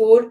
4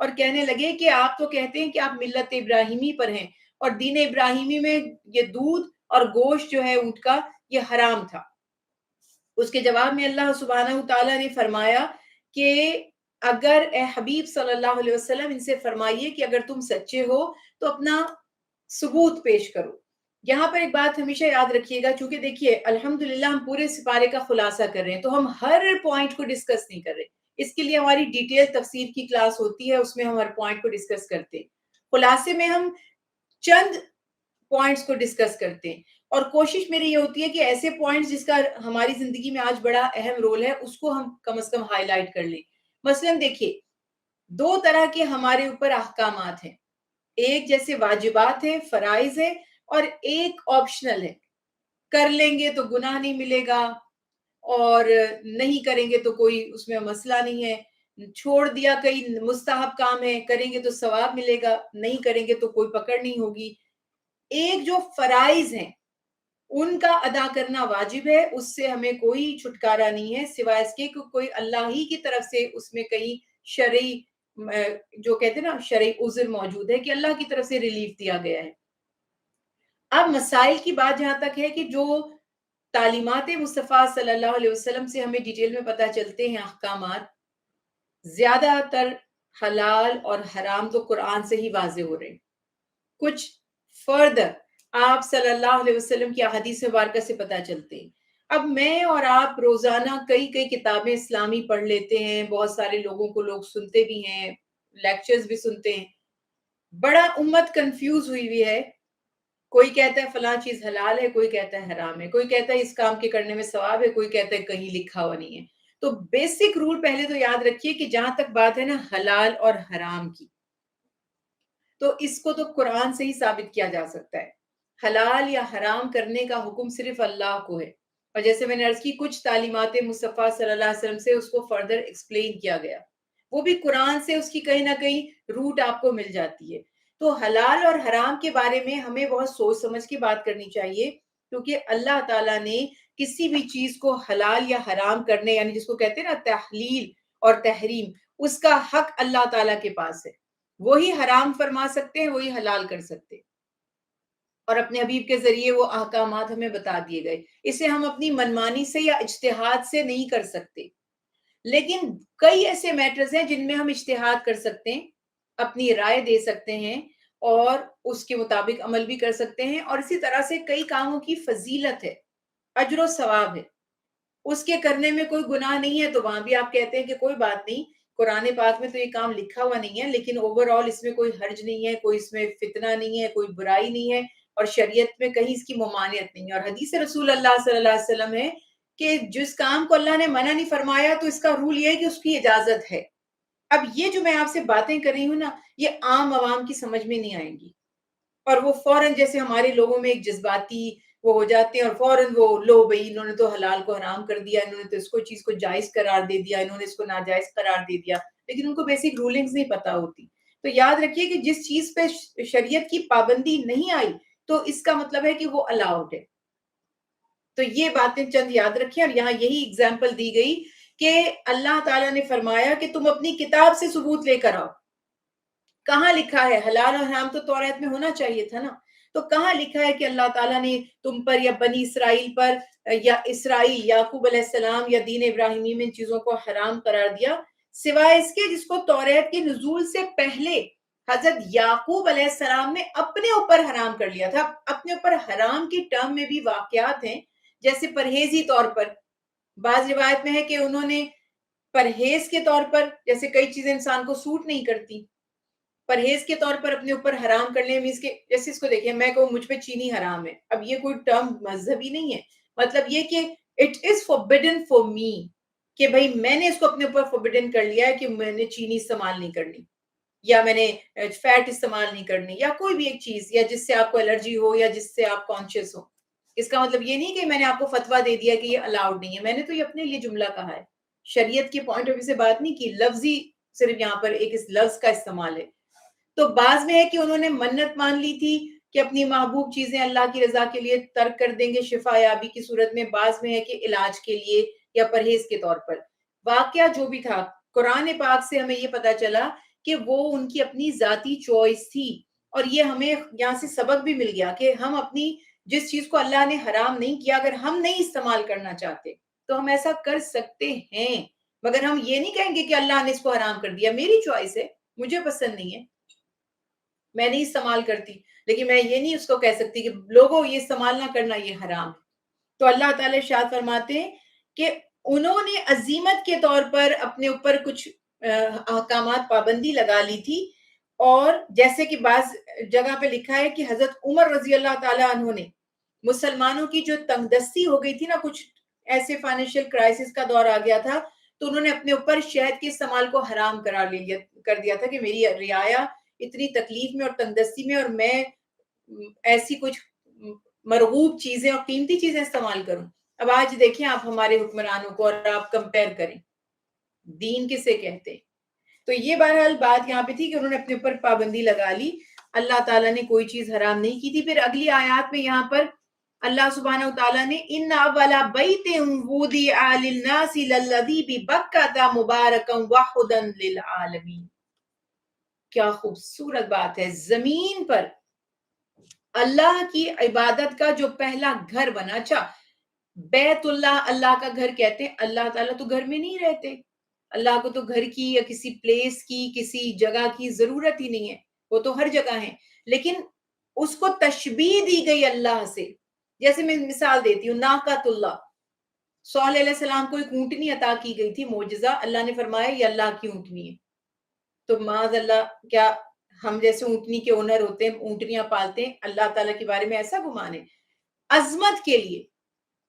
اور کہنے لگے کہ آپ تو کہتے ہیں کہ آپ ملت ابراہیمی پر ہیں اور دین ابراہیمی میں یہ دودھ اور گوشت جو ہے اونٹ کا یہ حرام تھا۔ اس کے جواب میں اللہ سبحانہ تعالیٰ نے فرمایا کہ اگر اے حبیب صلی اللہ علیہ وسلم ان سے فرمائیے کہ اگر تم سچے ہو تو اپنا ثبوت پیش کرو۔ یہاں پر ایک بات ہمیشہ یاد رکھیے گا، چونکہ دیکھیے الحمدللہ ہم پورے سپارے کا خلاصہ کر رہے ہیں تو ہم ہر پوائنٹ کو ڈسکس نہیں کر رہے، اس کے لیے ہماری ڈیٹیل تفسیر کی کلاس ہوتی ہے، اس میں ہم ہر پوائنٹ کو ڈسکس کرتے ہیں۔ خلاصے میں ہم چند پوائنٹس کو ڈسکس کرتے ہیں اور کوشش میری یہ ہوتی ہے کہ ایسے پوائنٹس جس کا ہماری زندگی میں آج بڑا اہم رول ہے اس کو ہم کم از کم ہائی لائٹ کر لیں۔ مثلا دیکھیے، دو طرح کے ہمارے اوپر احکامات ہیں، ایک جیسے واجبات ہیں، فرائض ہے، اور ایک آپشنل ہے، کر لیں گے تو گناہ نہیں ملے گا اور نہیں کریں گے تو کوئی اس میں مسئلہ نہیں ہے، چھوڑ دیا کئی مستحب کام ہے، کریں گے تو ثواب ملے گا، نہیں کریں گے تو کوئی پکڑ نہیں ہوگی۔ ایک جو فرائض ہیں ان کا ادا کرنا واجب ہے، اس سے ہمیں کوئی چھٹکارا نہیں ہے سوائے اس کے کہ کوئی اللہ ہی کی طرف سے اس میں کہیں شرعی جو کہتے ہیں نا شرعی عذر موجود ہے کہ اللہ کی طرف سے ریلیف دیا گیا ہے۔ اب مسائل کی بات جہاں تک ہے کہ جو تعلیمات مصطفیٰ صلی اللہ علیہ وسلم سے ہمیں ڈیٹیل میں پتہ چلتے ہیں احکامات، زیادہ تر حلال اور حرام تو قرآن سے ہی واضح ہو رہے ہیں، کچھ فردر آپ صلی اللہ علیہ وسلم کی احادیث مبارکہ سے پتہ چلتے ہیں۔ اب میں اور آپ روزانہ کئی کتابیں اسلامی پڑھ لیتے ہیں، بہت سارے لوگوں کو لوگ سنتے بھی ہیں، لیکچرز بھی سنتے ہیں، بڑا امت کنفیوز ہوئی ہے، کوئی کہتا ہے فلاں چیز حلال ہے، کوئی کہتا ہے حرام ہے، کوئی کہتا ہے اس کام کے کرنے میں ثواب ہے، کوئی کہتا ہے کہیں لکھا ہوا نہیں ہے۔ تو بیسک رول پہلے تو یاد رکھیے کہ جہاں تک بات ہے نا حلال اور حرام کی، تو اس کو تو قرآن سے ہی ثابت کیا جا سکتا ہے۔ حلال یا حرام کرنے کا حکم صرف اللہ کو ہے، اور جیسے میں نے عرض کی کچھ تعلیمات مصطفیٰ صلی اللہ علیہ وسلم سے اس کو فردر ایکسپلین کیا گیا، وہ بھی قرآن سے اس کی کہیں نہ کہیں روٹ آپ کو مل جاتی ہے۔ تو حلال اور حرام کے بارے میں ہمیں بہت سوچ سمجھ کے بات کرنی چاہیے، کیونکہ اللہ تعالیٰ نے کسی بھی چیز کو حلال یا حرام کرنے، یعنی جس کو کہتے ہیں نا تحلیل اور تحریم، اس کا حق اللہ تعالیٰ کے پاس ہے، وہی حرام فرما سکتے ہیں، وہی حلال کر سکتے ہیں، اور اپنے حبیب کے ذریعے وہ احکامات ہمیں بتا دیے گئے، اسے ہم اپنی منمانی سے یا اجتہاد سے نہیں کر سکتے۔ لیکن کئی ایسے میٹرز ہیں جن میں ہم اجتہاد کر سکتے ہیں، اپنی رائے دے سکتے ہیں اور اس کے مطابق عمل بھی کر سکتے ہیں، اور اسی طرح سے کئی کاموں کی فضیلت ہے، اجر و ثواب ہے، اس کے کرنے میں کوئی گناہ نہیں ہے، تو وہاں بھی آپ کہتے ہیں کہ کوئی بات نہیں، قرآن پاک میں تو یہ کام لکھا ہوا نہیں ہے لیکن اوور آل اس میں کوئی حرج نہیں ہے، کوئی اس میں فتنہ نہیں ہے، کوئی برائی نہیں ہے، اور شریعت میں کہیں اس کی ممانعت نہیں ہے، اور حدیث رسول اللہ صلی اللہ علیہ وسلم ہے کہ جس کام کو اللہ نے منع نہیں فرمایا تو اس کا رول یہ ہے کہ اس کی اجازت ہے۔ اب یہ جو میں آپ سے باتیں کر رہی ہوں نا، یہ عام عوام کی سمجھ میں نہیں آئیں گی، اور وہ فوراً جیسے ہمارے لوگوں میں ایک جذباتی وہ ہو جاتے ہیں اور فوراً وہ لو بھئی انہوں نے تو حلال کو حرام کر دیا، انہوں نے تو اس کو چیز کو جائز قرار دے دیا، انہوں نے اس کو ناجائز قرار دے دیا، لیکن ان کو بیسک رولنگز نہیں پتا ہوتی۔ تو یاد رکھیے کہ جس چیز پہ شریعت کی پابندی نہیں آئی تو اس کا مطلب ہے کہ وہ الاؤڈ ہے۔ تو یہ باتیں چند یاد رکھیں، اور یہاں یہی اگزامپل دی گئی کہ اللہ تعالیٰ نے فرمایا کہ تم اپنی کتاب سے ثبوت لے کر آؤ۔ کہاں لکھا ہے؟ حلال اور حرام تو توریت میں ہونا چاہیے تھا نا، تو کہاں لکھا ہے کہ اللہ تعالیٰ نے تم پر یا بنی اسرائیل پر یا اسرائیل یعقوب علیہ السلام یا دین ابراہیمی میں ان چیزوں کو حرام قرار دیا، سوائے اس کے جس کو توریت کے نزول سے پہلے حضرت یعقوب علیہ السلام نے اپنے اوپر حرام کر لیا تھا۔ اپنے اوپر حرام کی ٹرم میں بھی واقعات ہیں، جیسے پرہیزی طور پر بعض روایت میں ہے کہ انہوں نے پرہیز کے طور پر، جیسے کئی چیزیں انسان کو سوٹ نہیں کرتی، پرہیز کے طور پر اپنے اوپر حرام کرنے، مینس کہ جیسے اس کو دیکھیں میں کہوں مجھ پہ چینی حرام ہے، اب یہ کوئی ٹرم مذہبی نہیں ہے، مطلب یہ کہ اٹ از فوربڈن فار می، کہ بھئی میں نے اس کو اپنے اوپر فوربڈن کر لیا ہے کہ میں نے چینی استعمال نہیں کرنی، یا میں نے فیٹ استعمال نہیں کرنی، یا کوئی بھی ایک چیز، یا جس سے آپ کو الرجی ہو یا جس سے آپ کانشیس ہو۔ اس کا مطلب یہ نہیں کہ میں نے آپ کو فتویٰ دے دیا کہ یہ الاؤڈ نہیں ہے، میں نے تو یہ اپنے لیے جملہ کہا ہے، شریعت کے پوائنٹ آف ویو سے بات نہیں کی، لفظی صرف یہاں پر ایک اس لفظ کا استعمال ہے۔ تو بعض میں ہے کہ انہوں نے منت مان لی تھی کہ اپنی محبوب چیزیں اللہ کی رضا کے لیے ترک کر دیں گے شفا یابی کی صورت میں، بعض میں ہے کہ علاج کے لیے یا پرہیز کے طور پر۔ واقعہ جو بھی تھا، قرآن پاک سے ہمیں یہ پتا چلا کہ وہ ان کی اپنی ذاتی چوائس تھی. اور یہ ہمیں یہاں سے سبق بھی مل گیا کہ ہم اپنی جس چیز کو اللہ نے حرام نہیں کیا اگر ہم نہیں استعمال کرنا چاہتے تو ہم ایسا کر سکتے ہیں, مگر ہم یہ نہیں کہیں گے کہ اللہ نے اس کو حرام کر دیا, میری چوائس ہے, مجھے پسند نہیں ہے, میں نہیں استعمال کرتی, لیکن میں یہ نہیں اس کو کہہ سکتی کہ لوگوں یہ استعمال نہ کرنا, یہ حرام ہے. تو اللہ تعالیٰ ارشاد فرماتے ہیں کہ انہوں نے عزیمت کے طور پر اپنے اوپر کچھ احکامات پابندی لگا لی تھی, اور جیسے کہ بعض جگہ پہ لکھا ہے کہ حضرت عمر رضی اللہ تعالیٰ عنہ نے مسلمانوں کی جو تنگ دستی ہو گئی تھی نا, کچھ ایسے فائنینشیل کرائسس کا دور آ گیا تھا, تو انہوں نے اپنے اوپر شہد کے استعمال کو حرام کر دیا تھا کہ میری رعایا اتنی تکلیف میں اور تنگ دستی میں, اور میں ایسی کچھ مرغوب چیزیں اور قیمتی چیزیں استعمال کروں. اب آج دیکھیں آپ ہمارے حکمرانوں کو اور آپ کمپیر کریں, دین کسے کہتے ہیں. تو یہ بہرحال بات یہاں پہ تھی کہ انہوں نے اپنے اوپر پابندی لگا لی, اللہ تعالیٰ نے کوئی چیز حرام نہیں کی تھی. پھر اگلی آیات میں یہاں پر اللہ سبحانہ وتعالیٰ نے ان اولا بیت وضع للناس للذی ببکۃ مبارکا وہدی للعالمین. کیا خوبصورت بات ہے, زمین پر اللہ کی عبادت کا جو پہلا گھر بنا. اچھا, بیت اللہ اللہ کا گھر کہتے ہیں, اللہ تعالیٰ تو گھر میں نہیں رہتے, اللہ کو تو گھر کی یا کسی پلیس کی کسی جگہ کی ضرورت ہی نہیں ہے, وہ تو ہر جگہ ہے. لیکن اس کو تشبیہ دی گئی اللہ سے. جیسے میں مثال دیتی ہوں, ناقۃ اللہ, صالح علیہ السلام کو ایک اونٹنی عطا کی گئی تھی, معجزہ, اللہ نے فرمایا یہ اللہ کی اونٹنی ہے. تو معاذ اللہ, کیا ہم جیسے اونٹنی کے اونر ہوتے ہیں, اونٹنیاں پالتے ہیں, اللہ تعالیٰ کے بارے میں ایسا گمان ہے؟ عظمت کے لیے,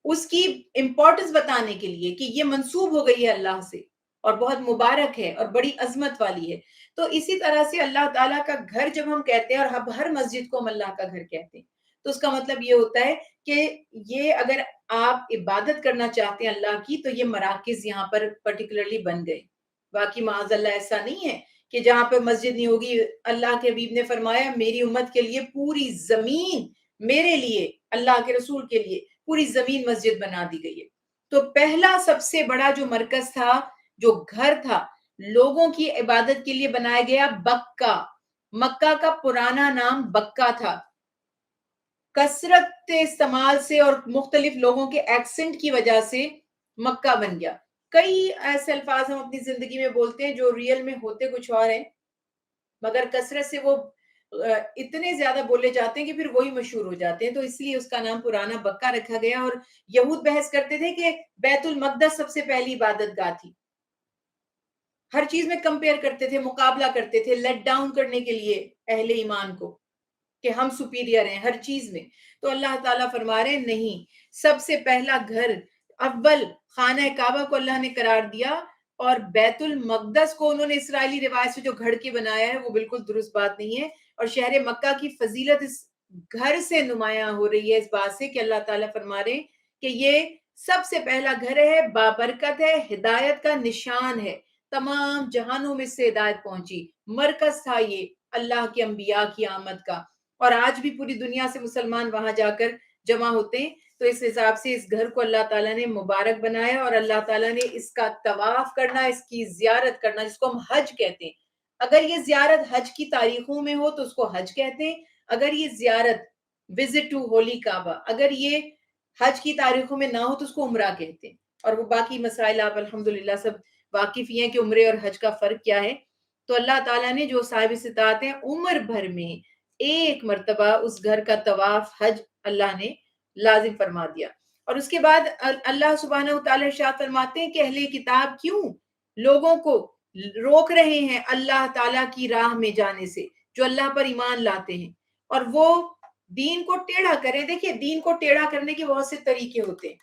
اس کی امپورٹنس بتانے کے لیے کہ یہ منسوب ہو گئی ہے اللہ سے اور بہت مبارک ہے اور بڑی عظمت والی ہے. تو اسی طرح سے اللہ تعالیٰ کا گھر جب ہم کہتے ہیں, اور ہر مسجد کو ہم اللہ کا گھر کہتے ہیں, تو اس کا مطلب یہ ہوتا ہے کہ یہ اگر آپ عبادت کرنا چاہتے ہیں اللہ کی, تو یہ مراکز یہاں پر پرٹیکولرلی بن گئے. باقی معاذ اللہ ایسا نہیں ہے کہ جہاں پہ مسجد نہیں ہوگی. اللہ کے حبیب نے فرمایا میری امت کے لیے پوری زمین, میرے لیے اللہ کے رسول کے لیے پوری زمین مسجد بنا دی گئی ہے. تو پہلا سب سے بڑا جو مرکز تھا, جو گھر تھا لوگوں کی عبادت کے لیے بنایا گیا, بکہ. مکہ کا پرانا نام بکہ تھا. کثرت استعمال سے اور مختلف لوگوں کے ایکسنٹ کی وجہ سے مکہ بن گیا. کئی ایسے الفاظ ہم اپنی زندگی میں بولتے ہیں جو ریئل میں ہوتے کچھ اور ہیں, مگر کثرت سے وہ اتنے زیادہ بولے جاتے ہیں کہ پھر وہی مشہور ہو جاتے ہیں. تو اس لیے اس کا نام پرانا بکہ رکھا گیا. اور یہود بحث کرتے تھے کہ بیت المقدس سب سے پہلی عبادت گاہ تھی. ہر چیز میں کمپیئر کرتے تھے, مقابلہ کرتے تھے, لیٹ ڈاؤن کرنے کے لیے اہل ایمان کو کہ ہم سپیریئر ہیں ہر چیز میں. تو اللہ تعالیٰ فرما رہے ہیں نہیں, سب سے پہلا گھر اول خانہ کعبہ کو اللہ نے قرار دیا, اور بیت المقدس کو انہوں نے اسرائیلی روایت سے جو گھڑ کے بنایا ہے وہ بالکل درست بات نہیں ہے. اور شہر مکہ کی فضیلت اس گھر سے نمایاں ہو رہی ہے, اس بات سے کہ اللہ تعالیٰ فرما رہے ہیں کہ یہ سب سے پہلا گھر ہے, بابرکت ہے, ہدایت کا نشان ہے, تمام جہانوں میں سے ہدایت پہنچی, مرکز تھا یہ اللہ کے انبیاء کی آمد کا. اور آج بھی پوری دنیا سے مسلمان وہاں جا کر جمع ہوتے ہیں. تو اس حساب سے اس گھر کو اللہ تعالیٰ نے مبارک بنایا, اور اللہ تعالیٰ نے اس کا طواف کرنا, اس کی زیارت کرنا, جس کو ہم حج کہتے ہیں. اگر یہ زیارت حج کی تاریخوں میں ہو تو اس کو حج کہتے ہیں. اگر یہ زیارت وزٹ ٹو ہولی کعبہ اگر یہ حج کی تاریخوں میں نہ ہو تو اس کو عمرہ کہتے ہیں. اور وہ باقی مسائل آپ الحمدللہ سب واقف ہی ہیں کہ عمرے اور حج کا فرق کیا ہے. تو اللہ تعالیٰ نے جو صاحب استطاعت ہیں عمر بھر میں ایک مرتبہ اس گھر کا طواف حج اللہ نے لازم فرما دیا. اور اس کے بعد اللہ سبحانہ وتعالی ارشاد فرماتے ہیں کہ اہل کتاب کیوں لوگوں کو روک رہے ہیں اللہ تعالیٰ کی راہ میں جانے سے, جو اللہ پر ایمان لاتے ہیں, اور وہ دین کو ٹیڑھا کریں. دیکھیں دین کو ٹیڑھا کرنے کے بہت سے طریقے ہوتے ہیں.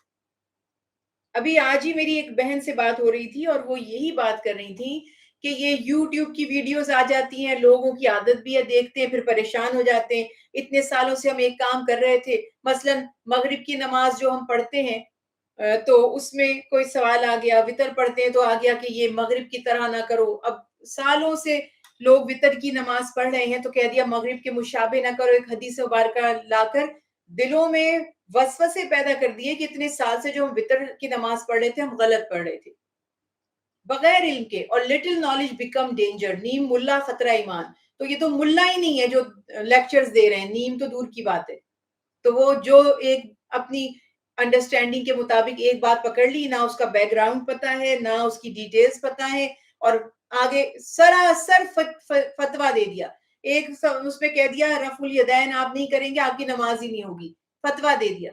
ابھی آج ہی میری ایک بہن سے بات ہو رہی تھی, اور وہ یہی بات کر رہی تھی کہ یہ یوٹیوب کی ویڈیوز آ جاتی ہیں, لوگوں کی عادت بھی ہے, دیکھتے ہیں پھر پریشان ہو جاتے ہیں. اتنے سالوں سے ہم ایک کام کر رہے تھے, مثلا مغرب کی نماز جو ہم پڑھتے ہیں تو اس میں کوئی سوال آ گیا, وطر پڑھتے ہیں تو آ گیا کہ یہ مغرب کی طرح نہ کرو. اب سالوں سے لوگ وطر کی نماز پڑھ رہے ہیں تو کہہ دیا مغرب کے مشابہ نہ کرو. ایک حدیث مبارکہ لا کر دلوں میں وسوسے پیدا کر دیے کہ اتنے سال سے جو ہم وطر کی نماز پڑھ رہے تھے ہم غلط پڑھ رہے تھے. بغیر علم کے، اور لٹل نالج بیکم ڈینجر، نیم ملا خطرہ ایمان. تو یہ تو ملا ہی نہیں ہے جو لیکچرز دے رہے ہیں، نیم تو دور کی بات ہے. تو وہ جو ایک اپنی انڈرسٹینڈنگ کے مطابق ایک بات پکڑ لی، نہ اس کا بیک گراؤنڈ پتا ہے، نہ اس کی ڈیٹیلز پتا ہے، اور آگے سراسر فتویٰ دے دیا. ایک اس پہ کہہ دیا رفع الیدین آپ نہیں کریں گے آپ کی نماز ہی نہیں ہوگی، فتویٰ دے دیا.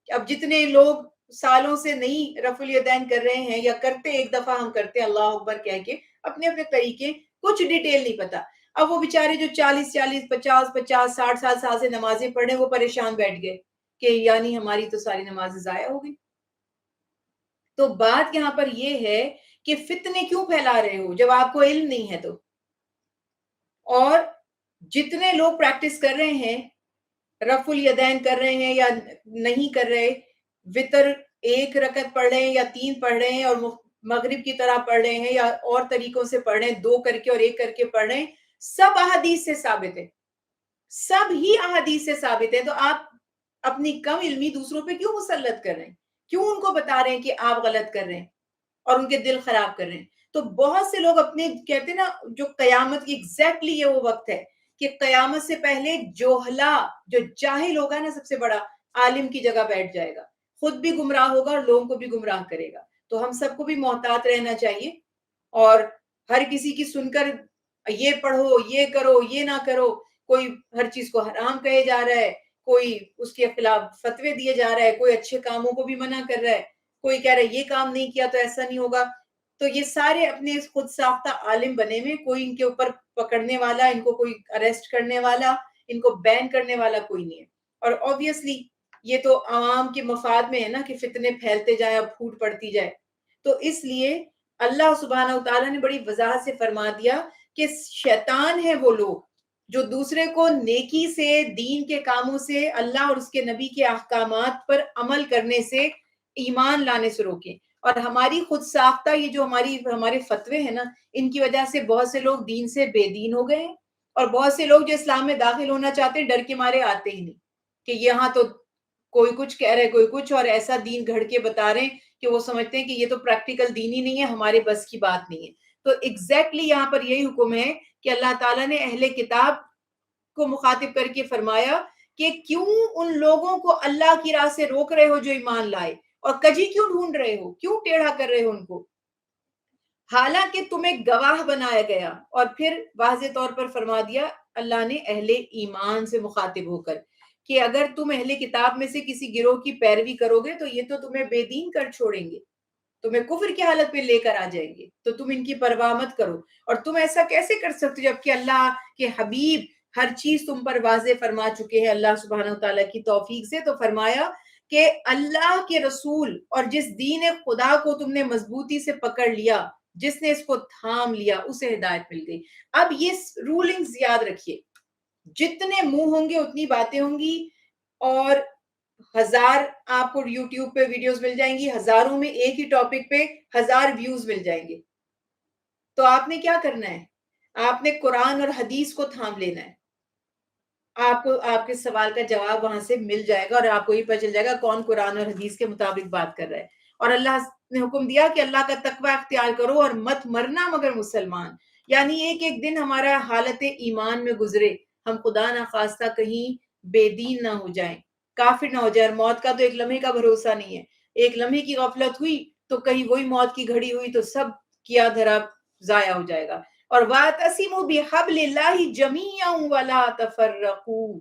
اب جتنے لوگ سالوں سے نہیں رفع الیدین کر رہے ہیں، یا کرتے ایک دفعہ ہم کرتے اللہ اکبر کہہ کے اپنے اپنے طریقے، کچھ ڈیٹیل نہیں پتا. اب وہ بیچارے جو 40 50 60 سال سے نمازیں پڑھ رہے ہیں، وہ پریشان بیٹھ گئے کہ یعنی ہماری تو ساری نمازیں ضائع ہو گئی. تو بات یہاں پر یہ ہے کہ فتنے کیوں پھیلا رہے ہو جب آپ کو علم نہیں ہے؟ تو اور جتنے لوگ پریکٹس کر رہے ہیں، رفع الیدین کر رہے ہیں یا نہیں کر رہے، وتر 1 رکعت پڑھ رہے ہیں یا 3 پڑھ رہے ہیں، اور مغرب کی طرح پڑھ رہے ہیں یا اور طریقوں سے پڑھ رہے ہیں، 2 کر کے اور 1 کر کے پڑھ رہے ہیں، سب احادیث سے ثابت ہے، سب ہی احادیث سے ثابت ہے. تو آپ اپنی کم علمی دوسروں پہ کیوں مسلط کر رہے ہیں؟ کیوں ان کو بتا رہے ہیں کہ آپ غلط کر رہے ہیں اور ان کے دل خراب کر رہے ہیں؟ تو بہت سے لوگ اپنے کہتے ہیں نا، جو قیامت کی ایگزیکٹلی یہ وہ وقت ہے کہ قیامت سے پہلے جوہلا، جو جاہل ہوگا نا، سب سے بڑا عالم کی جگہ بیٹھ جائے گا، خود بھی گمراہ ہوگا اور لوگوں کو بھی گمراہ کرے گا. تو ہم سب کو بھی محتاط رہنا چاہیے، اور ہر کسی کی سن کر یہ پڑھو، یہ کرو، یہ نہ کرو، کوئی ہر چیز کو حرام کہے جا رہا ہے، کوئی اس کے خلاف فتوے دیے جا رہا ہے، کوئی اچھے کاموں کو بھی منع کر رہا ہے، کوئی کہہ رہا ہے یہ کام نہیں کیا تو ایسا نہیں ہوگا. تو یہ سارے اپنے خود ساختہ عالم بنے ہوئے، کوئی ان کے اوپر پکڑنے والا، ان کو کوئی اریسٹ کرنے والا، ان کو بین کرنے والا کوئی نہیں ہے. اور obviously یہ تو عوام کے مفاد میں ہے نا کہ فتنے پھیلتے جائیں اور پھوٹ پڑتی جائے. تو اس لیے اللہ سبحانہ و تعالیٰ نے بڑی وضاحت سے فرما دیا کہ شیطان ہے وہ لوگ جو دوسرے کو نیکی سے، دین کے کاموں سے، اللہ اور اس کے نبی کے احکامات پر عمل کرنے سے، ایمان لانے سے روکیں. اور ہماری خود ساختہ یہ جو ہمارے فتوے ہیں نا، ان کی وجہ سے بہت سے لوگ دین سے بے دین ہو گئے ہیں، اور بہت سے لوگ جو اسلام میں داخل ہونا چاہتے ہیں ڈر کے مارے آتے ہی نہیں، کہ یہاں تو کوئی کچھ کہہ رہے، کوئی کچھ، اور ایسا دین گھڑ کے بتا رہے ہیں کہ وہ سمجھتے ہیں کہ یہ تو پریکٹیکل دین ہی نہیں ہے، ہمارے بس کی بات نہیں ہے. تو ایگزیکٹلی یہاں پر یہی حکم ہے کہ اللہ تعالیٰ نے اہل کتاب کو مخاطب کر کے فرمایا کہ کیوں ان لوگوں کو اللہ کی راہ سے روک رہے ہو جو ایمان لائے، اور کجی کیوں ڈھونڈ رہے ہو، کیوں ٹیڑھا کر رہے ہو ان کو، حالانکہ تمہیں گواہ بنایا گیا. اور پھر واضح طور پر فرما دیا اللہ نے اہل ایمان سے مخاطب ہو کر کہ اگر تم اہل کتاب میں سے کسی گروہ کی پیروی کرو گے تو یہ تو تمہیں بے دین کر چھوڑیں گے، تمہیں کفر کی حالت پہ لے کر آ جائیں گے، تو تم ان کی پرواہ مت کرو. اور تم ایسا کیسے کر سکتے جبکہ اللہ کے حبیب ہر چیز تم پر واضح فرما چکے ہیں اللہ سبحانہ وتعالیٰ کی توفیق سے. تو فرمایا کہ اللہ کے رسول اور جس دین خدا کو تم نے مضبوطی سے پکڑ لیا، جس نے اس کو تھام لیا، اسے ہدایت مل گئی. اب یہ رولنگز یاد رکھیے، جتنے منہ ہوں گے اتنی باتیں ہوں گی، اور ہزار آپ کو یوٹیوب پہ ویڈیوز مل جائیں گی، ہزاروں میں ایک ہی ٹاپک پہ 1000 ویوز مل جائیں گے. تو آپ نے کیا کرنا ہے؟ آپ نے قرآن اور حدیث کو تھام لینا ہے. آپ کو آپ کے سوال کا جواب وہاں سے مل جائے گا، اور آپ کو یہ پتہ چل جائے گا کون قرآن اور حدیث کے مطابق بات کر رہا ہے. اور اللہ نے حکم دیا کہ اللہ کا تقوی اختیار کرو اور مت مرنا مگر مسلمان. یعنی ایک دن ہمارا حالت ایمان میں گزرے، ہم خدا نہ خواستہ کہیں بے دین نہ ہو جائیں، کافر نہ ہو جائیں. موت کا تو ایک لمحے کا بھروسہ نہیں ہے، ایک لمحے کی غفلت ہوئی تو کہیں وہی موت کی گھڑی ہوئی تو سب کیا دھرا ضائع ہو جائے گا. اور وَاعْتَصِمُوا بِحَبْلِ اللَّهِ جَمِيعًا وَلَا تَفَرَّقُوا،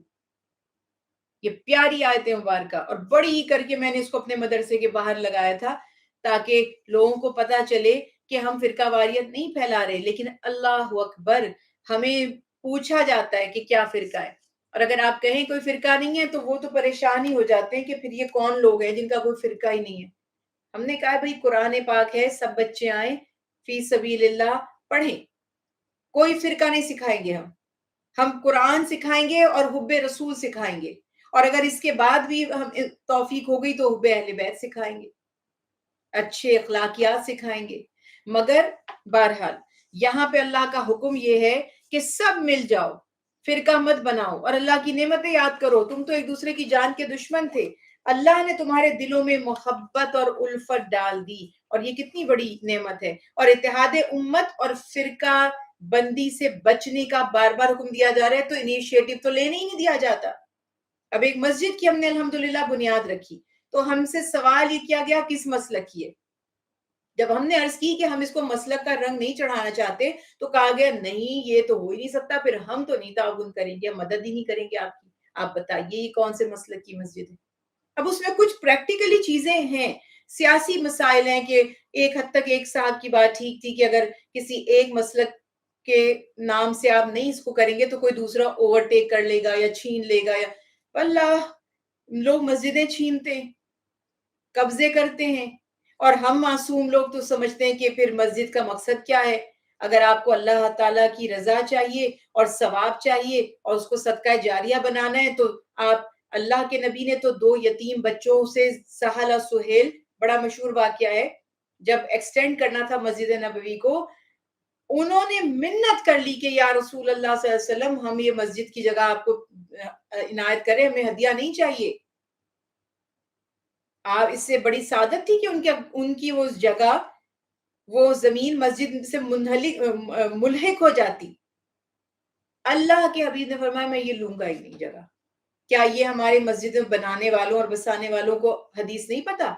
یہ پیاری آیت مبارکہ، اور بڑی کر کے میں نے اس کو اپنے مدرسے کے باہر لگایا تھا تاکہ لوگوں کو پتا چلے کہ ہم فرقہ واریت نہیں پھیلا رہے، لیکن اللہ اکبر ہمیں پوچھا جاتا ہے کہ کیا فرقہ ہے. اور اگر آپ کہیں کوئی فرقہ نہیں ہے تو وہ تو پریشان ہی ہو جاتے ہیں کہ پھر یہ کون لوگ ہیں جن کا کوئی فرقہ ہی نہیں ہے. ہم نے کہا بھائی قرآن پاک ہے، سب بچے آئیں فی سبیل اللہ پڑھیں، کوئی فرقہ نہیں سکھائیں گے، ہم قرآن سکھائیں گے اور حب رسول سکھائیں گے، اور اگر اس کے بعد بھی ہم توفیق ہو گئی تو حب اہل بیت سکھائیں گے، اچھے اخلاقیات سکھائیں گے. مگر بہرحال یہاں پہ اللہ کا حکم یہ ہے کہ سب مل جاؤ، فرقہ مت بناؤ، اور اللہ کی نعمتیں یاد کرو. تم تو ایک دوسرے کی جان کے دشمن تھے، اللہ نے تمہارے دلوں میں محبت اور الفت ڈال دی، اور یہ کتنی بڑی نعمت ہے، اور اتحاد امت اور فرقہ بندی سے بچنے کا بار بار حکم دیا جا رہا ہے، تو انیشیٹو تو لینے ہی نہیں دیا جاتا۔ اب ایک مسجد کی ہم نے الحمدللہ بنیاد رکھی، تو ہم سے سوال یہ کیا گیا کس مسلک کی ہے؟ جب ہم نے عرض کی کہ ہم اس کو مسلک کا رنگ نہیں چڑھانا چاہتے، تو کہا گیا نہیں یہ تو ہو ہی نہیں سکتا، پھر ہم تو نہیں تعاون کریں گے، مدد ہی نہیں کریں گے آپ کی۔ آپ بتائیے یہ کون سے مسلک کی مسجد ہے؟ اب اس میں کچھ پریکٹیکلی چیزیں ہیں، سیاسی مسائل ہیں کہ ایک حد تک ایک صاحب کی بات ٹھیک تھی کہ اگر کسی ایک مسلک کے نام سے آپ نہیں اس کو کریں گے تو کوئی دوسرا اوورٹیک کر لے گا یا چھین لے گا، یا اللہ لوگ مسجدیں چھینتے ہیں، قبضے کرتے ہیں، اور ہم معصوم لوگ تو سمجھتے ہیں کہ پھر مسجد کا مقصد کیا ہے؟ اگر آپ کو اللہ تعالیٰ کی رضا چاہیے اور ثواب چاہیے اور اس کو صدقہ جاریہ بنانا ہے، تو آپ اللہ کے نبی نے تو 2 یتیم بچوں سے سہل اور سہیل، بڑا مشہور واقعہ ہے، جب ایکسٹینڈ کرنا تھا مسجد نبوی کو، انہوں نے منت کر لی کہ یا رسول اللہ صلی اللہ علیہ وسلم ہم یہ مسجد کی جگہ آپ کو عنایت کریں، ہمیں ہدیہ نہیں چاہیے۔ آپ اس سے بڑی سعادت تھی کہ ان کی وہ جگہ، وہ زمین مسجد سے ملحق ہو جاتی۔ اللہ کے حبیب نے فرمایا میں یہ لوں گا ہی نہیں جگہ۔ کیا یہ ہمارے مسجد بنانے والوں اور بسانے والوں کو حدیث نہیں پتا؟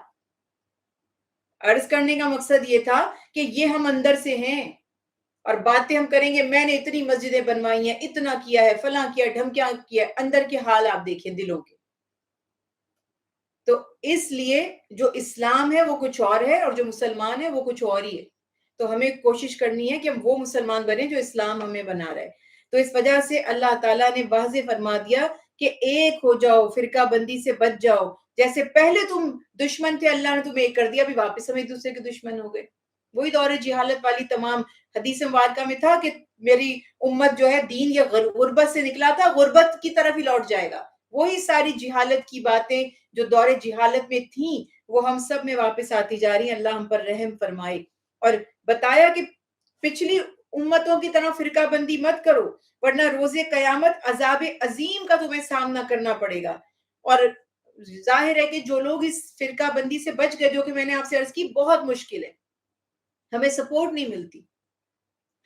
عرض کرنے کا مقصد یہ تھا کہ یہ ہم اندر سے ہیں، اور باتیں ہم کریں گے میں نے اتنی مسجدیں بنوائی ہیں، اتنا کیا ہے، فلاں کیا، ڈھمکیاں کیا، اندر کے حال آپ دیکھیں دلوں کے۔ تو اس لیے جو اسلام ہے وہ کچھ اور ہے، اور جو مسلمان ہے وہ کچھ اور ہی ہے۔ تو ہمیں کوشش کرنی ہے کہ ہم وہ مسلمان بنیں جو اسلام ہمیں بنا رہا ہے۔ تو اس وجہ سے اللہ تعالیٰ نے واضح فرما دیا کہ ایک ہو جاؤ، فرقہ بندی سے بچ جاؤ، جیسے پہلے تم دشمن تھے اللہ نے تمہیں ایک کر دیا، ابھی واپس ہم ایک دوسرے کے دشمن ہو گئے۔ وہی دور جہالت والی تمام حدیث مبارکہ میں تھا کہ میری امت جو ہے دین یا غربت سے نکلا تھا، غربت کی طرف ہی لوٹ جائے گا۔ وہی ساری جہالت کی باتیں جو دور جہالت میں تھیں وہ ہم سب میں واپس آتی جا رہی ہیں، اللہ ہم پر رحم فرمائے۔ اور بتایا کہ پچھلی امتوں کی طرح فرقہ بندی مت کرو، ورنہ روز قیامت عذاب عظیم کا تمہیں سامنا کرنا پڑے گا۔ اور ظاہر ہے کہ جو لوگ اس فرقہ بندی سے بچ گئے، جو کہ میں نے آپ سے عرض کی بہت مشکل ہے، ہمیں سپورٹ نہیں ملتی،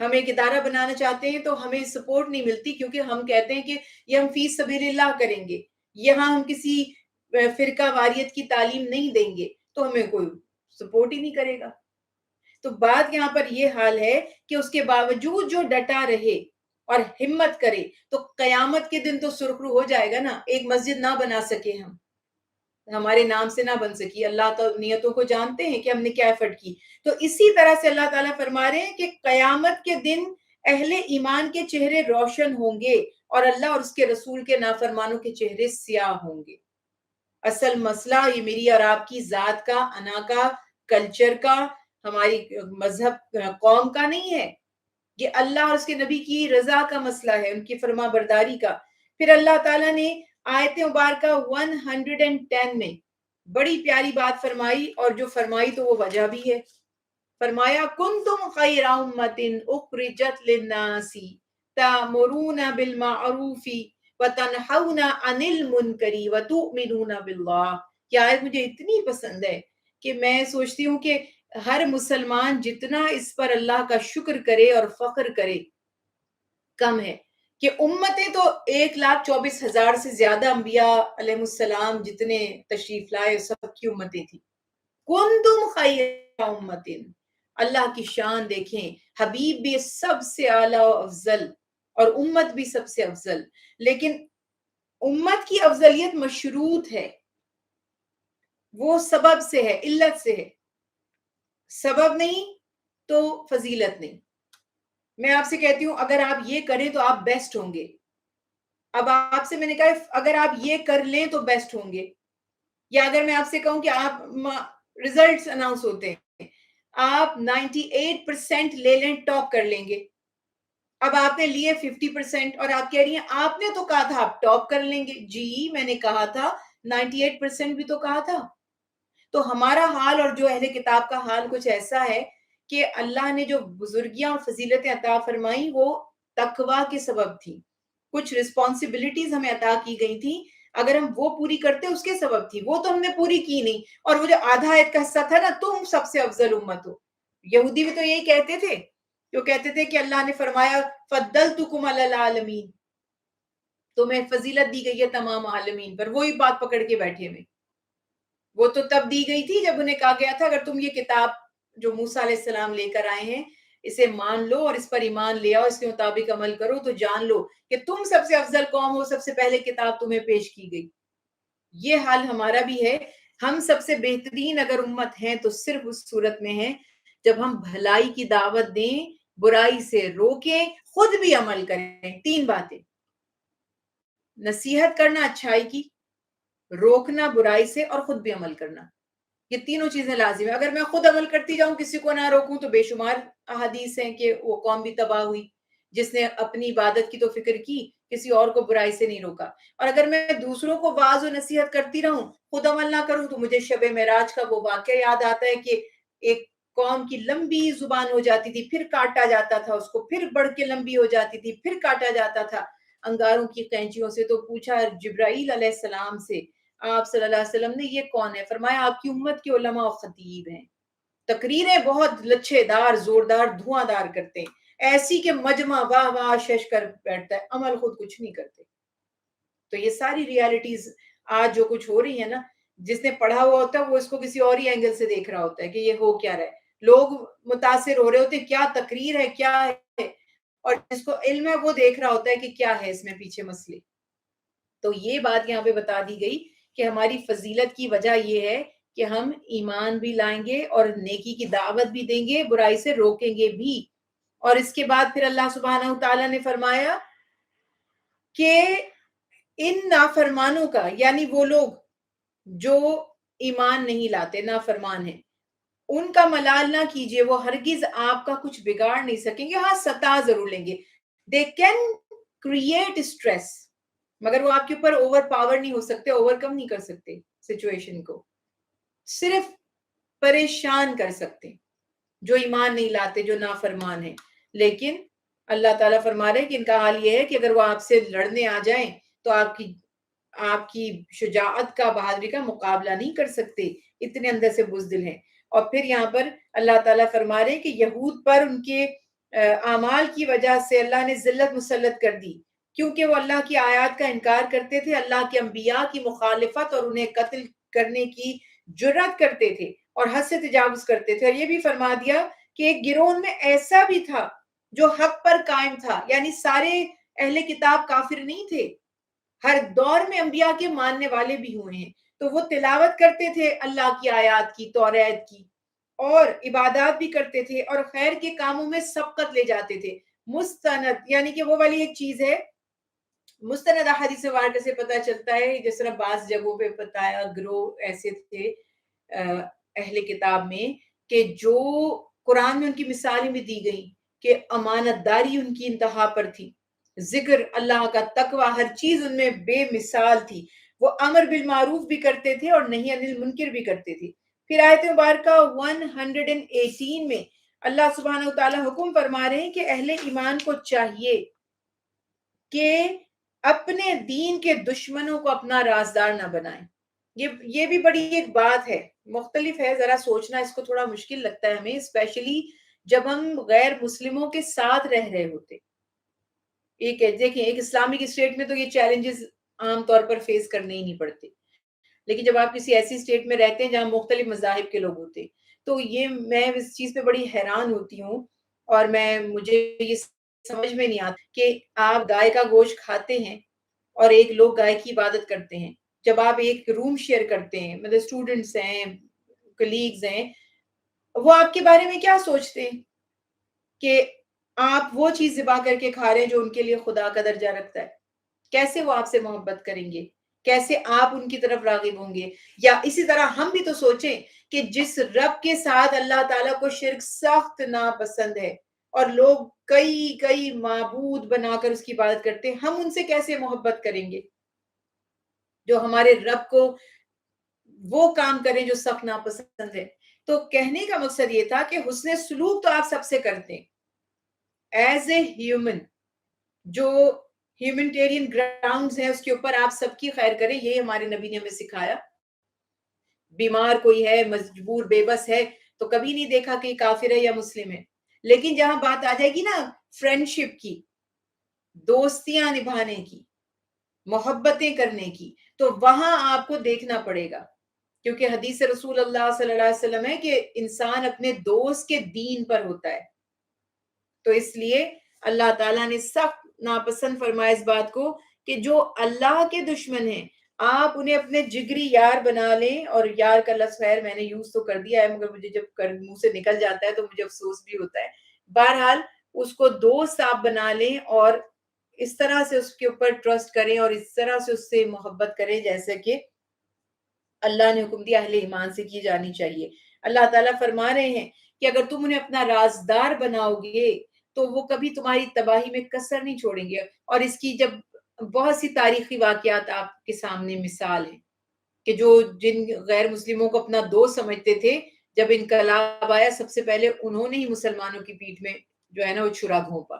ہم ایک ادارہ بنانا چاہتے ہیں تو ہمیں سپورٹ نہیں ملتی، کیونکہ ہم کہتے ہیں کہ یہ ہم فی سبیل اللہ کریں گے، یہاں ہم کسی فرقہ واریت کی تعلیم نہیں دیں گے، تو ہمیں کوئی سپورٹ ہی نہیں کرے گا۔ تو بات یہاں پر یہ حال ہے کہ اس کے باوجود جو ڈٹا رہے اور ہمت کرے تو قیامت کے دن تو سرخرو ہو جائے گا نا۔ ایک مسجد نہ بنا سکے، ہم ہمارے نام سے نہ بن سکی، اللہ تو نیتوں کو جانتے ہیں کہ ہم نے کیا ایفرٹ کی۔ تو اسی طرح سے اللہ تعالیٰ فرما رہے ہیں کہ قیامت کے دن اہل ایمان کے چہرے روشن ہوں گے، اور اللہ اور اس کے رسول کے نافرمانوں کے چہرے سیاہ ہوں گے۔ اصل مسئلہ یہ میری اور آپ کی ذات کا، انا کا، کلچر کا، ہماری مذہب قوم کا نہیں ہے، یہ اللہ اور اس کے نبی کی رضا کا مسئلہ ہے، ان کی فرما برداری کا۔ پھر اللہ تعالیٰ نے آیت مبارکہ 110 میں بڑی پیاری بات فرمائی، اور جو فرمائی تو وہ وجہ بھی ہے۔ فرمایا کنتم خیر امت اخرجت للناس تأمرون بالمعروف وتنہون عن المنکر وتؤمنون باللہ۔ یہ آیت مجھے اتنی پسند ہے کہ میں سوچتی ہوں کہ ہر مسلمان جتنا اس پر اللہ کا شکر کرے اور فخر کرے کم ہے، کہ امتیں تو 1,24,000 سے زیادہ انبیاء علیہ السلام جتنے تشریف لائے سب کی امتیں تھیں۔ کنتم خیر امت، اللہ کی شان دیکھیں، حبیب بھی سب سے اعلیٰ و افضل اور امت بھی سب سے افضل، لیکن امت کی افضلیت مشروط ہے، وہ سبب سے ہے، علت سے ہے، سبب نہیں تو فضیلت نہیں۔ میں آپ سے کہتی ہوں اگر آپ یہ کریں تو آپ بیسٹ ہوں گے، اب آپ سے میں نے کہا اگر آپ یہ کر لیں تو بیسٹ ہوں گے، یا اگر میں آپ سے کہوں کہ آپ ریزلٹس اناؤنس ہوتے ہیں، آپ 98% لے لیں، ٹاپ کر لیں گے، اب آپ نے لیے 50% اور آپ کہہ رہی ہیں آپ نے تو کہا تھا آپ ٹاپ کر لیں گے۔ جی میں نے کہا تھا، 98% بھی تو کہا تھا۔ تو ہمارا حال اور جو اہل کتاب کا حال کچھ ایسا ہے کہ اللہ نے جو بزرگیاں اور فضیلتیں عطا فرمائیں وہ تقویٰ کے سبب تھی، کچھ رسپانسبلٹیز ہمیں عطا کی گئی تھی اگر ہم وہ پوری کرتے اس کے سبب تھی، وہ تو ہم نے پوری کی نہیں. اور وہ جو آدھا آیت کا حصہ تھا نا، تم سب سے افضل امت ہو. یہودی بھی تو یہی کہتے تھے، جو کہتے تھے کہ اللہ نے فرمایا فضلتکم علی العالمین، تمہیں فضیلت دی گئی ہے تمام عالمین پر. وہی بات پکڑ کے بیٹھے ہوئے. وہ تو تب دی گئی تھی جب انہیں کہا گیا تھا اگر تم یہ کتاب جو موسیٰ علیہ السلام لے کر آئے ہیں اسے مان لو اور اس پر ایمان لے آؤ، اس کے مطابق عمل کرو، تو جان لو کہ تم سب سے افضل قوم ہو، سب سے پہلے کتاب تمہیں پیش کی گئی. یہ حال ہمارا بھی ہے. ہم سب سے بہترین اگر امت ہیں تو صرف اس صورت میں ہے جب ہم بھلائی کی دعوت دیں، برائی سے روکیں، خود بھی عمل کریں. 3 باتیں: نصیحت کرنا اچھائی کی، روکنا برائی سے، اور خود بھی عمل کرنا. یہ تینوں چیزیں لازم ہے. اگر میں خود عمل کرتی جاؤں، کسی کو نہ روکوں، تو بے شمار احادیث ہیں کہ وہ قوم بھی تباہ ہوئی جس نے اپنی عبادت کی تو فکر کی، کسی اور کو برائی سے نہیں روکا. اور اگر میں دوسروں کو واعظ و نصیحت کرتی رہوں، خود عمل نہ کروں، تو مجھے شب معراج کا وہ واقعہ یاد آتا ہے کہ ایک قوم کی لمبی زبان ہو جاتی تھی، پھر کاٹا جاتا تھا اس کو، پھر بڑھ کے لمبی ہو جاتی تھی، پھر کاٹا جاتا تھا انگاروں کی قینچیوں سے. تو پوچھا جبرائیل علیہ السلام سے آپ صلی اللہ علیہ وسلم نے، یہ کون ہے؟ فرمایا آپ کی امت کے علماء و خطیب ہیں. تقریریں بہت لچھے دار، زوردار، دھواں دار کرتے ہیں، ایسی کہ مجمع واہ واہ شش کر بیٹھتا ہے، عمل خود کچھ نہیں کرتے. تو یہ ساری ریالٹیز آج جو کچھ ہو رہی ہے نا، جس نے پڑھا ہوا ہوتا ہے وہ اس کو کسی اور ہی اینگل سے دیکھ رہا ہوتا ہے کہ یہ ہو کیا رہا ہے. لوگ متاثر ہو رہے ہوتے ہیں کیا تقریر ہے، کیا ہے، اور جس کو علم ہے وہ دیکھ رہا ہوتا ہے کہ کیا ہے اس میں پیچھے مسئلے. تو یہ بات یہاں پہ بتا دی گئی کہ ہماری فضیلت کی وجہ یہ ہے کہ ہم ایمان بھی لائیں گے اور نیکی کی دعوت بھی دیں گے، برائی سے روکیں گے بھی. اور اس کے بعد پھر اللہ سبحانہ تعالیٰ نے فرمایا کہ ان نافرمانوں کا، یعنی وہ لوگ جو ایمان نہیں لاتے، نافرمان ہیں، ان کا ملال نہ کیجئے، وہ ہرگز آپ کا کچھ بگاڑ نہیں سکیں گے. ہاں ستا ضرور لیں گے. they can create stress، مگر وہ آپ کے اوپر اوور پاور نہیں ہو سکتے، اوور کم نہیں کر سکتے سچویشن کو. صرف پریشان کر سکتے جو ایمان نہیں لاتے، جو نافرمان ہیں. لیکن اللہ تعالیٰ فرما رہے ہیں کہ ان کا حال یہ ہے کہ اگر وہ آپ سے لڑنے آ جائیں تو آپ کی شجاعت کا، بہادری کا مقابلہ نہیں کر سکتے، اتنے اندر سے بزدل ہیں. اور پھر یہاں پر اللہ تعالیٰ فرما رہے ہیں کہ یہود پر ان کے اعمال کی وجہ سے اللہ نے ذلت مسلط کر دی، کیونکہ وہ اللہ کی آیات کا انکار کرتے تھے، اللہ کے انبیاء کی مخالفت اور انہیں قتل کرنے کی جرات کرتے تھے اور حد سے تجاوز کرتے تھے. اور یہ بھی فرما دیا کہ ایک گروہ میں ایسا بھی تھا جو حق پر قائم تھا، یعنی سارے اہل کتاب کافر نہیں تھے، ہر دور میں انبیاء کے ماننے والے بھی ہوئے ہیں. تو وہ تلاوت کرتے تھے اللہ کی آیات کی، توریت کی، اور عبادات بھی کرتے تھے اور خیر کے کاموں میں سبقت لے جاتے تھے. مستند، یعنی کہ وہ والی ایک چیز ہے، مستند احادیث وارد سے پتہ چلتا ہے، جس طرح بعض جگہوں پہ بتایا گروہ ایسے تھے اہل کتاب میں کہ جو قرآن میں ان کی مثالیں بھی دی گئی کہ امانت داری ان کی انتہا پر تھی، ذکر اللہ کا، تقوی، ہر چیز ان میں بے مثال تھی. وہ امر بالمعروف بھی کرتے تھے اور نہی عن المنکر بھی کرتے تھے. پھر آیت مبارکہ 118 میں اللہ سبحانہ وتعالی حکم فرما رہے ہیں کہ اہل ایمان کو چاہیے کہ اپنے دین کے دشمنوں کو اپنا رازدار نہ بنائیں. یہ بھی بڑی ایک بات ہے، مختلف ہے، ذرا سوچنا اس کو تھوڑا مشکل لگتا ہے ہمیں، اسپیشلی جب ہم غیر مسلموں کے ساتھ رہ رہے ہوتے. ایک ہے، دیکھیں ایک اسلامک اسٹیٹ میں تو یہ چیلنجز عام طور پر فیس کرنے ہی نہیں پڑتے، لیکن جب آپ کسی ایسی اسٹیٹ میں رہتے ہیں جہاں مختلف مذاہب کے لوگ ہوتے، تو یہ میں اس چیز پہ بڑی حیران ہوتی ہوں. اور مجھے یہ سمجھ میں نہیں آتا کہ آپ گائے کا گوشت کھاتے ہیں اور ایک لوگ گائے کی عبادت کرتے ہیں. جب آپ ایک روم شیئر کرتے ہیں، مطلب اسٹوڈنٹس ہیں، کلیگز ہیں، وہ آپ کے بارے میں کیا سوچتے ہیں کہ آپ وہ چیز ذبح کر کے کھا رہے ہیں جو ان کے لیے خدا کا درجہ رکھتا ہے؟ کیسے وہ آپ سے محبت کریں گے؟ کیسے آپ ان کی طرف راغب ہوں گے؟ یا اسی طرح ہم بھی تو سوچیں کہ جس رب کے ساتھ اللہ تعالیٰ کو شرک سخت ناپسند ہے اور لوگ کئی معبود بنا کر اس کی عبادت کرتے ہیں، ہم ان سے کیسے محبت کریں گے جو ہمارے رب کو وہ کام کریں جو سخت ناپسند ہے؟ تو کہنے کا مقصد یہ تھا کہ حسن سلوک تو آپ سب سے کرتے ہیں ایز اے ہیومن. جو ہیومنٹیرین گراؤنڈز ہیں، اس کے اوپر آپ سب کی خیر کریں، یہ ہمارے نبی نے ہمیں سکھایا. بیمار کوئی ہے، مجبور بے بس ہے، تو کبھی نہیں دیکھا کہ کافر ہے یا مسلم ہے. لیکن جہاں بات آ جائے گی نا فرینڈشپ کی، دوستیاں نبھانے کی، محبتیں کرنے کی، تو وہاں آپ کو دیکھنا پڑے گا. کیونکہ حدیث رسول اللہ صلی اللہ علیہ وسلم ہے کہ انسان اپنے دوست کے دین پر ہوتا ہے. تو اس لیے اللہ تعالیٰ نے سخت ناپسند فرمایا اس بات کو کہ جو اللہ کے دشمن ہیں آپ انہیں اپنے جگری یار بنا لیں. اور یار کا لفظ خیر میں نے یوز تو کر دیا ہے، مگر مجھے جب منہ سے نکل جاتا ہے تو مجھے افسوس بھی ہوتا ہے. بہرحال اس کو دوست آپ بنا لیں اور اس طرح سے اس کے اوپر ٹرسٹ کریں اور اس طرح سے اس سے محبت کریں جیسے کہ اللہ نے حکم دیا اہل ایمان سے کی جانی چاہیے. اللہ تعالیٰ فرما رہے ہیں کہ اگر تم انہیں اپنا رازدار بناؤ گے تو وہ کبھی تمہاری تباہی میں کسر نہیں چھوڑیں گے. اور اس کی جب بہت سی تاریخی واقعات آپ کے سامنے مثال ہیں کہ جو جن غیر مسلموں کو اپنا دوست سمجھتے تھے، جب انقلاب آیا سب سے پہلے انہوں نے ہی مسلمانوں کی پیٹھ میں جو ہے نا وہ چھرا گھونپا.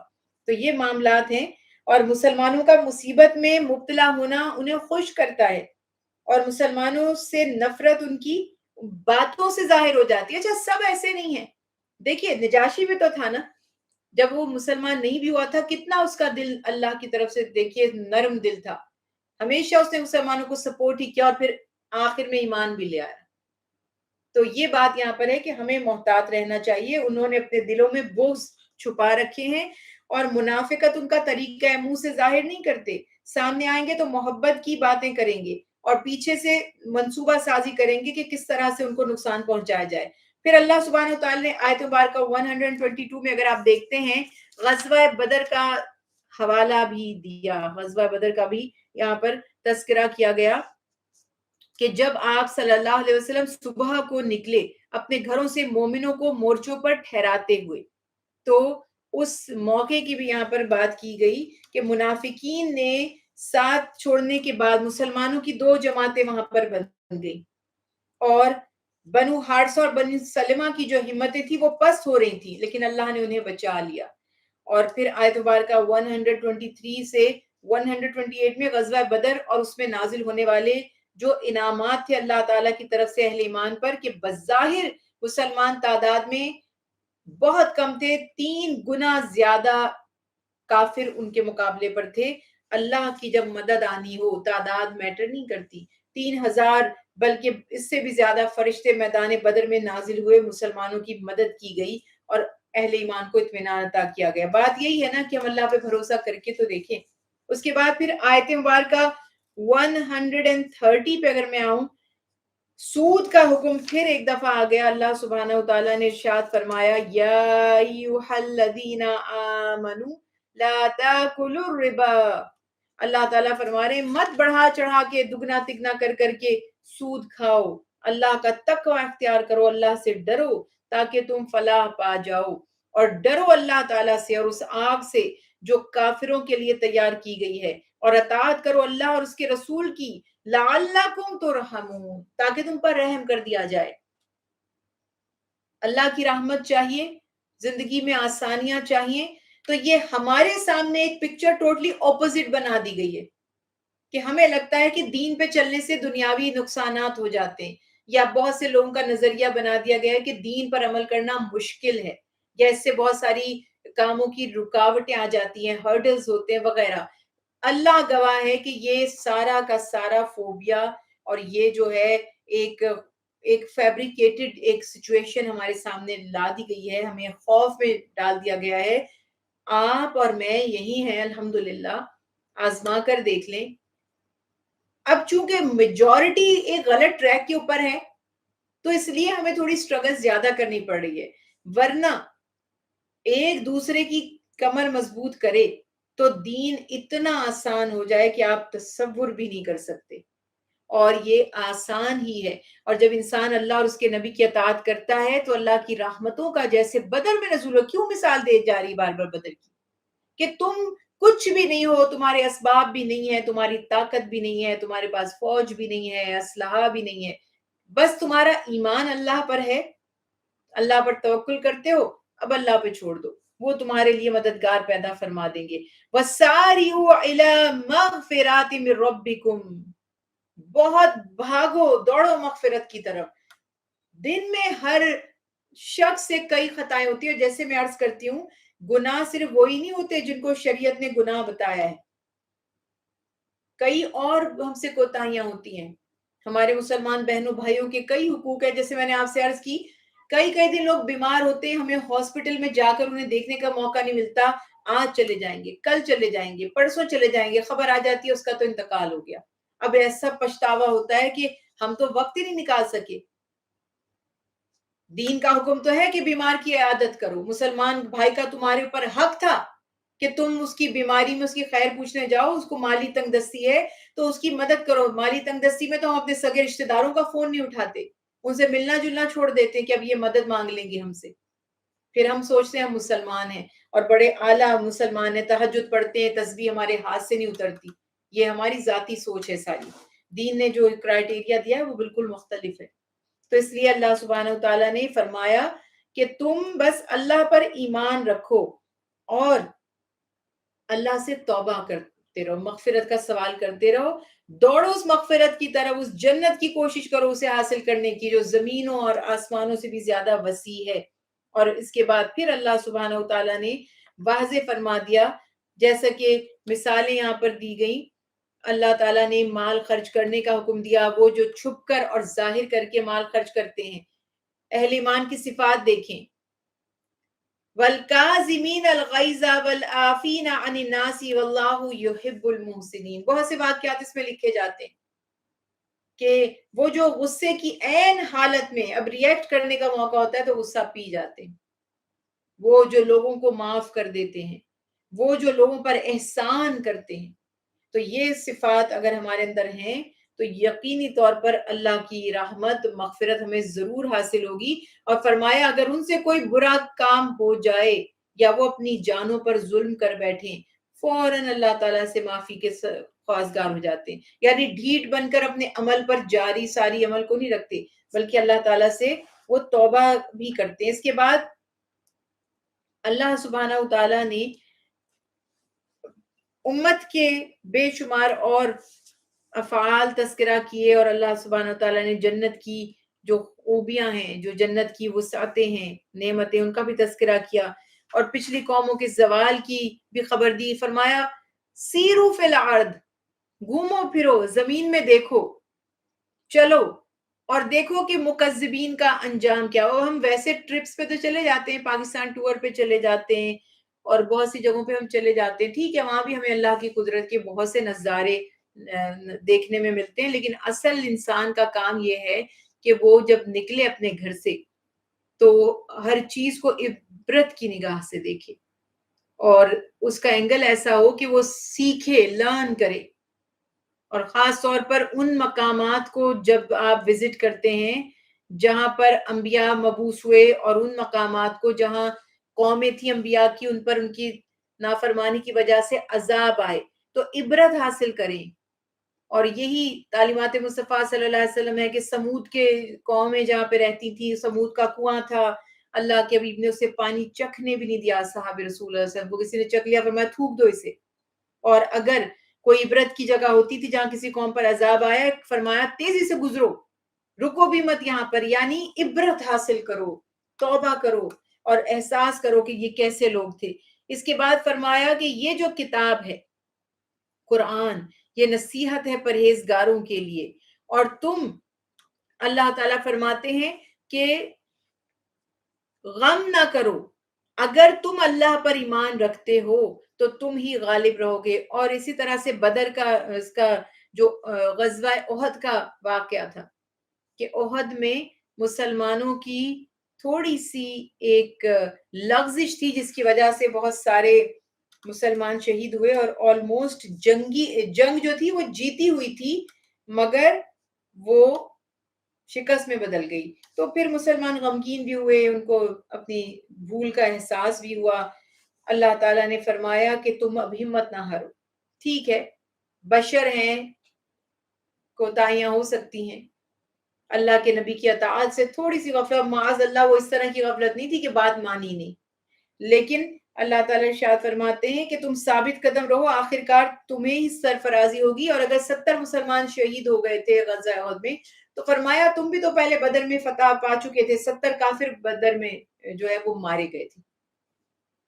تو یہ معاملات ہیں، اور مسلمانوں کا مصیبت میں مبتلا ہونا انہیں خوش کرتا ہے، اور مسلمانوں سے نفرت ان کی باتوں سے ظاہر ہو جاتی ہے. اچھا سب ایسے نہیں ہیں، دیکھیے نجاشی بھی تو تھا نا، جب وہ مسلمان نہیں بھی ہوا تھا کتنا اس کا دل اللہ کی طرف سے دیکھیے نرم دل تھا، ہمیشہ اس نے مسلمانوں کو سپورٹ ہی کیا اور پھر آخر میں ایمان بھی لے آیا. تو یہ بات یہاں پر ہے کہ ہمیں محتاط رہنا چاہیے. انہوں نے اپنے دلوں میں بغض چھپا رکھے ہیں، اور منافقت ان کا طریقہ ہے، منہ سے ظاہر نہیں کرتے، سامنے آئیں گے تو محبت کی باتیں کریں گے اور پیچھے سے منصوبہ سازی کریں گے کہ کس طرح سے ان کو نقصان پہنچایا جائے. پھر اللہ سبحانہ وتعالی نے آیت مبارکہ 122 میں اگر آپ دیکھتے ہیں غزوہ بدر کا حوالہ بھی دیا، غزوہ بدر کا بھی یہاں پر تذکرہ کیا گیا کہ جب آپ صلی اللہ علیہ وسلم صبح کو نکلے اپنے گھروں سے مومنوں کو مورچوں پر ٹھہراتے ہوئے، تو اس موقع کی بھی یہاں پر بات کی گئی کہ منافقین نے ساتھ چھوڑنے کے بعد مسلمانوں کی دو جماعتیں وہاں پر بن گئی، اور بنو حارثہ اور بنو سلمہ کی جو ہمتیں تھی وہ پست ہو رہی تھی، لیکن اللہ نے انہیں بچا لیا. اور پھر آیت مبارکہ 123 سے 128 میں غزوہ بدر اور اس میں نازل ہونے والے جو انعامات تھے اللہ تعالیٰ کی طرف سے اہل ایمان پر، کہ بظاہر مسلمان تعداد میں بہت کم تھے، 3 گنا زیادہ کافر ان کے مقابلے پر تھے. اللہ کی جب مدد آنی ہو تعداد میٹر نہیں کرتی. 3000 بلکہ اس سے بھی زیادہ فرشتے میدان بدر میں نازل ہوئے، مسلمانوں کی مدد کی گئی اور اہل ایمان کو اطمینان عطا کیا گیا. بات یہی ہے نا کہ ہم اللہ پہ بھروسہ کر کے تو دیکھیں. اس کے بعد پھر آیت مبارکہ 130 پہ اگر میں آؤں، سود کا حکم پھر ایک دفعہ آ گیا. اللہ سبحانہ وتعالیٰ نے ارشاد فرمایا یا ایھا الذین آمنوا لا تاکلوا الربا. اللہ تعالیٰ فرما رہے ہیں مت بڑھا چڑھا کے دگنا تگنا کر کر کے سود کھاؤ، اللہ کا تقوی اختیار کرو، اللہ سے ڈرو تاکہ تم فلاح پا جاؤ، اور ڈرو اللہ تعالیٰ سے اور اس آگ سے جو کافروں کے لیے تیار کی گئی ہے، اور اطاعت کرو اللہ اور اس کے رسول کی لعلکم ترحمون تاکہ تم پر رحم کر دیا جائے. اللہ کی رحمت چاہیے، زندگی میں آسانیاں چاہیے، تو یہ ہمارے سامنے ایک پکچر ٹوٹلی اپوزٹ بنا دی گئی ہے کہ ہمیں لگتا ہے کہ دین پہ چلنے سے دنیاوی نقصانات ہو جاتے ہیں، یا بہت سے لوگوں کا نظریہ بنا دیا گیا ہے کہ دین پر عمل کرنا مشکل ہے، یا اس سے بہت ساری کاموں کی رکاوٹیں آ جاتی ہیں، ہرڈلز ہوتے ہیں وغیرہ. اللہ گواہ ہے کہ یہ سارا کا سارا فوبیا اور یہ جو ہے ایک فیبریکیٹڈ ایک سچویشن ہمارے سامنے لا دی گئی ہے، ہمیں خوف میں ڈال دیا گیا ہے. آپ اور میں یہی ہیں الحمدللہ، آزما کر دیکھ لیں. اب چونکہ میجورٹی ایک غلط ٹریک کے اوپر ہے تو اس لیے ہمیں تھوڑی سٹرگل زیادہ کرنی پڑ رہی ہے، ورنہ ایک دوسرے کی کمر مضبوط کرے تو دین اتنا آسان ہو جائے کہ آپ تصور بھی نہیں کر سکتے، اور یہ آسان ہی ہے. اور جب انسان اللہ اور اس کے نبی کی اطاعت کرتا ہے تو اللہ کی رحمتوں کا جیسے بدر میں نزول ہو. کیوں مثال دے جا رہی بار بار بدر کی؟ کہ تم کچھ بھی نہیں ہو، تمہارے اسباب بھی نہیں ہے، تمہاری طاقت بھی نہیں ہے، تمہارے پاس فوج بھی نہیں ہے، اسلحہ بھی نہیں ہے، بس تمہارا ایمان اللہ پر ہے، اللہ پر توکل کرتے ہو، اب اللہ پہ چھوڑ دو. وہ تمہارے لیے مددگار پیدا فرما دیں گے. وَسَارِعُوا إِلَىٰ مَغْفِرَاتٍ مِّن رَّبِّكُمْ، بہت بھاگو دوڑو مغفرت کی طرف. دن میں ہر شخص سے کئی خطائیں ہوتی ہیں. جیسے میں عرض کرتی ہوں، گناہ صرف وہی نہیں ہوتے جن کو شریعت نے گناہ بتایا ہے، کئی اور ہم سے کوتاہیاں ہوتی ہیں. ہمارے مسلمان بہنوں بھائیوں کے کئی حقوق ہیں. جیسے میں نے آپ سے عرض کی، کئی دن لوگ بیمار ہوتے ہیں، ہمیں ہاسپٹل میں جا کر انہیں دیکھنے کا موقع نہیں ملتا. آج چلے جائیں گے، کل چلے جائیں گے، پرسوں چلے جائیں گے، خبر آ جاتی ہے اس کا تو انتقال ہو گیا. اب ایسا پچھتاوا ہوتا ہے کہ ہم تو وقت ہی نہیں نکال سکے. دین کا حکم تو ہے کہ بیمار کی عیادت کرو. مسلمان بھائی کا تمہارے اوپر حق تھا کہ تم اس کی بیماری میں اس کی خیر پوچھنے جاؤ. اس کو مالی تنگ دستی ہے تو اس کی مدد کرو. مالی تنگ دستی میں تو ہم اپنے سگے رشتہ داروں کا فون نہیں اٹھاتے، ان سے ملنا جلنا چھوڑ دیتے کہ اب یہ مدد مانگ لیں گے ہم سے. پھر ہم سوچتے ہیں ہم مسلمان ہیں اور بڑے اعلیٰ مسلمان ہیں، تہجد پڑھتے ہیں، تسبیح ہمارے ہاتھ سے نہیں اترتی. یہ ہماری ذاتی سوچ ہے ساری. دین نے جو کرائٹیریا دیا ہے وہ بالکل مختلف ہے. تو اس لیے اللہ سبحانہ وتعالیٰ نے فرمایا کہ تم بس اللہ پر ایمان رکھو اور اللہ سے توبہ کرتے رہو، مغفرت کا سوال کرتے رہو. دوڑو اس مغفرت کی طرف، اس جنت کی کوشش کرو اسے حاصل کرنے کی جو زمینوں اور آسمانوں سے بھی زیادہ وسیع ہے. اور اس کے بعد پھر اللہ سبحانہ وتعالیٰ نے واضح فرما دیا، جیسا کہ مثالیں یہاں پر دی گئیں. اللہ تعالیٰ نے مال خرچ کرنے کا حکم دیا، وہ جو چھپ کر اور ظاہر کر کے مال خرچ کرتے ہیں. اہل ایمان کی صفات دیکھیں، وَالْكَاظِمِينَ الْغَيْظَ وَالْعَافِينَ عَنِ النَّاسِ وَاللَّهُ يُحِبُّ الْمُحْسِنِينَ. بہت سے واقعات اس میں لکھے جاتے ہیں کہ وہ جو غصے کی عین حالت میں اب ریئیکٹ کرنے کا موقع ہوتا ہے تو غصہ پی جاتے ہیں، وہ جو لوگوں کو معاف کر دیتے ہیں، وہ جو لوگوں پر احسان کرتے ہیں. تو یہ صفات اگر ہمارے اندر ہیں تو یقینی طور پر اللہ کی رحمت مغفرت ہمیں ضرور حاصل ہوگی. اور فرمایا اگر ان سے کوئی برا کام ہو جائے یا وہ اپنی جانوں پر ظلم کر بیٹھیں، فوراً اللہ تعالیٰ سے معافی کے خواستگار ہو جاتے ہیں. یعنی ڈھیٹ بن کر اپنے عمل پر جاری ساری عمل کو نہیں رکھتے، بلکہ اللہ تعالیٰ سے وہ توبہ بھی کرتے ہیں. اس کے بعد اللہ سبحانہ وتعالیٰ نے امت کے بے شمار اور افعال تذکرہ کیے، اور اللہ سبحانہ وتعالیٰ نے جنت کی جو خوبیاں ہیں، جو جنت کی وسعتیں ہیں، نعمتیں، ان کا بھی تذکرہ کیا، اور پچھلی قوموں کے زوال کی بھی خبر دی. فرمایا سیرو فی الارض، گھومو پھرو زمین میں، دیکھو چلو اور دیکھو کہ مکذبین کا انجام کیا ہو. ہم ویسے ٹرپس پہ تو چلے جاتے ہیں، پاکستان ٹور پہ چلے جاتے ہیں اور بہت سی جگہوں پہ ہم چلے جاتے ہیں، ٹھیک ہے، وہاں بھی ہمیں اللہ کی قدرت کے بہت سے نظارے دیکھنے میں ملتے ہیں. لیکن اصل انسان کا کام یہ ہے کہ وہ جب نکلے اپنے گھر سے تو ہر چیز کو عبرت کی نگاہ سے دیکھے اور اس کا اینگل ایسا ہو کہ وہ سیکھے، لرن کرے. اور خاص طور پر ان مقامات کو جب آپ وزٹ کرتے ہیں جہاں پر انبیاء مبعوث ہوئے، اور ان مقامات کو جہاں قومیں تھیں انبیاء کی، ان پر ان کی نافرمانی کی وجہ سے عذاب آئے، تو عبرت حاصل کریں. اور یہی تعلیمات مصطفیٰ صلی اللہ علیہ وسلم ہے کہ سمود کے قومیں جہاں پہ رہتی تھی، سمود کا کنواں تھا، اللہ کے حبیب نے اسے پانی چکھنے بھی نہیں دیا صحابہ رسول اللہ صلی اللہ علیہ وسلم کو. کسی نے چکھ لیا، فرمایا تھوک دو اسے. اور اگر کوئی عبرت کی جگہ ہوتی تھی جہاں کسی قوم پر عذاب آیا، فرمایا تیزی سے گزرو، رکو بھی مت یہاں پر. یعنی عبرت حاصل کرو، توبہ کرو اور احساس کرو کہ یہ کیسے لوگ تھے. اس کے بعد فرمایا کہ یہ جو کتاب ہے قرآن، یہ نصیحت ہے پرہیزگاروں کے لیے. اور تم، اللہ تعالیٰ فرماتے ہیں کہ غم نہ کرو، اگر تم اللہ پر ایمان رکھتے ہو تو تم ہی غالب رہو گے. اور اسی طرح سے بدر کا اس کا جو غزوہ احد کا واقعہ تھا کہ احد میں مسلمانوں کی تھوڑی سی ایک لغزش تھی جس کی وجہ سے بہت سارے مسلمان شہید ہوئے، اور آلموسٹ جنگ جو تھی وہ جیتی ہوئی تھی مگر وہ شکست میں بدل گئی. تو پھر مسلمان غمگین بھی ہوئے، ان کو اپنی بھول کا احساس بھی ہوا. اللہ تعالیٰ نے فرمایا کہ تم اب ہمت نہ ہارو، ٹھیک ہے، بشر ہیں، کوتاہیاں ہو سکتی ہیں. اللہ کے نبی کی اطاعت سے تھوڑی سی غفلت، معاذ اللہ وہ اس طرح کی غفلت نہیں تھی کہ بات مانی نہیں، لیکن اللہ تعالیٰ ارشاد فرماتے ہیں کہ تم ثابت قدم رہو، آخرکار تمہیں ہی سرفرازی ہوگی. اور اگر 70 مسلمان شہید ہو گئے تھے غزوہ احد میں، تو فرمایا تم بھی تو پہلے بدر میں فتح پا چکے تھے، 70 کافر بدر میں جو ہے وہ مارے گئے تھے.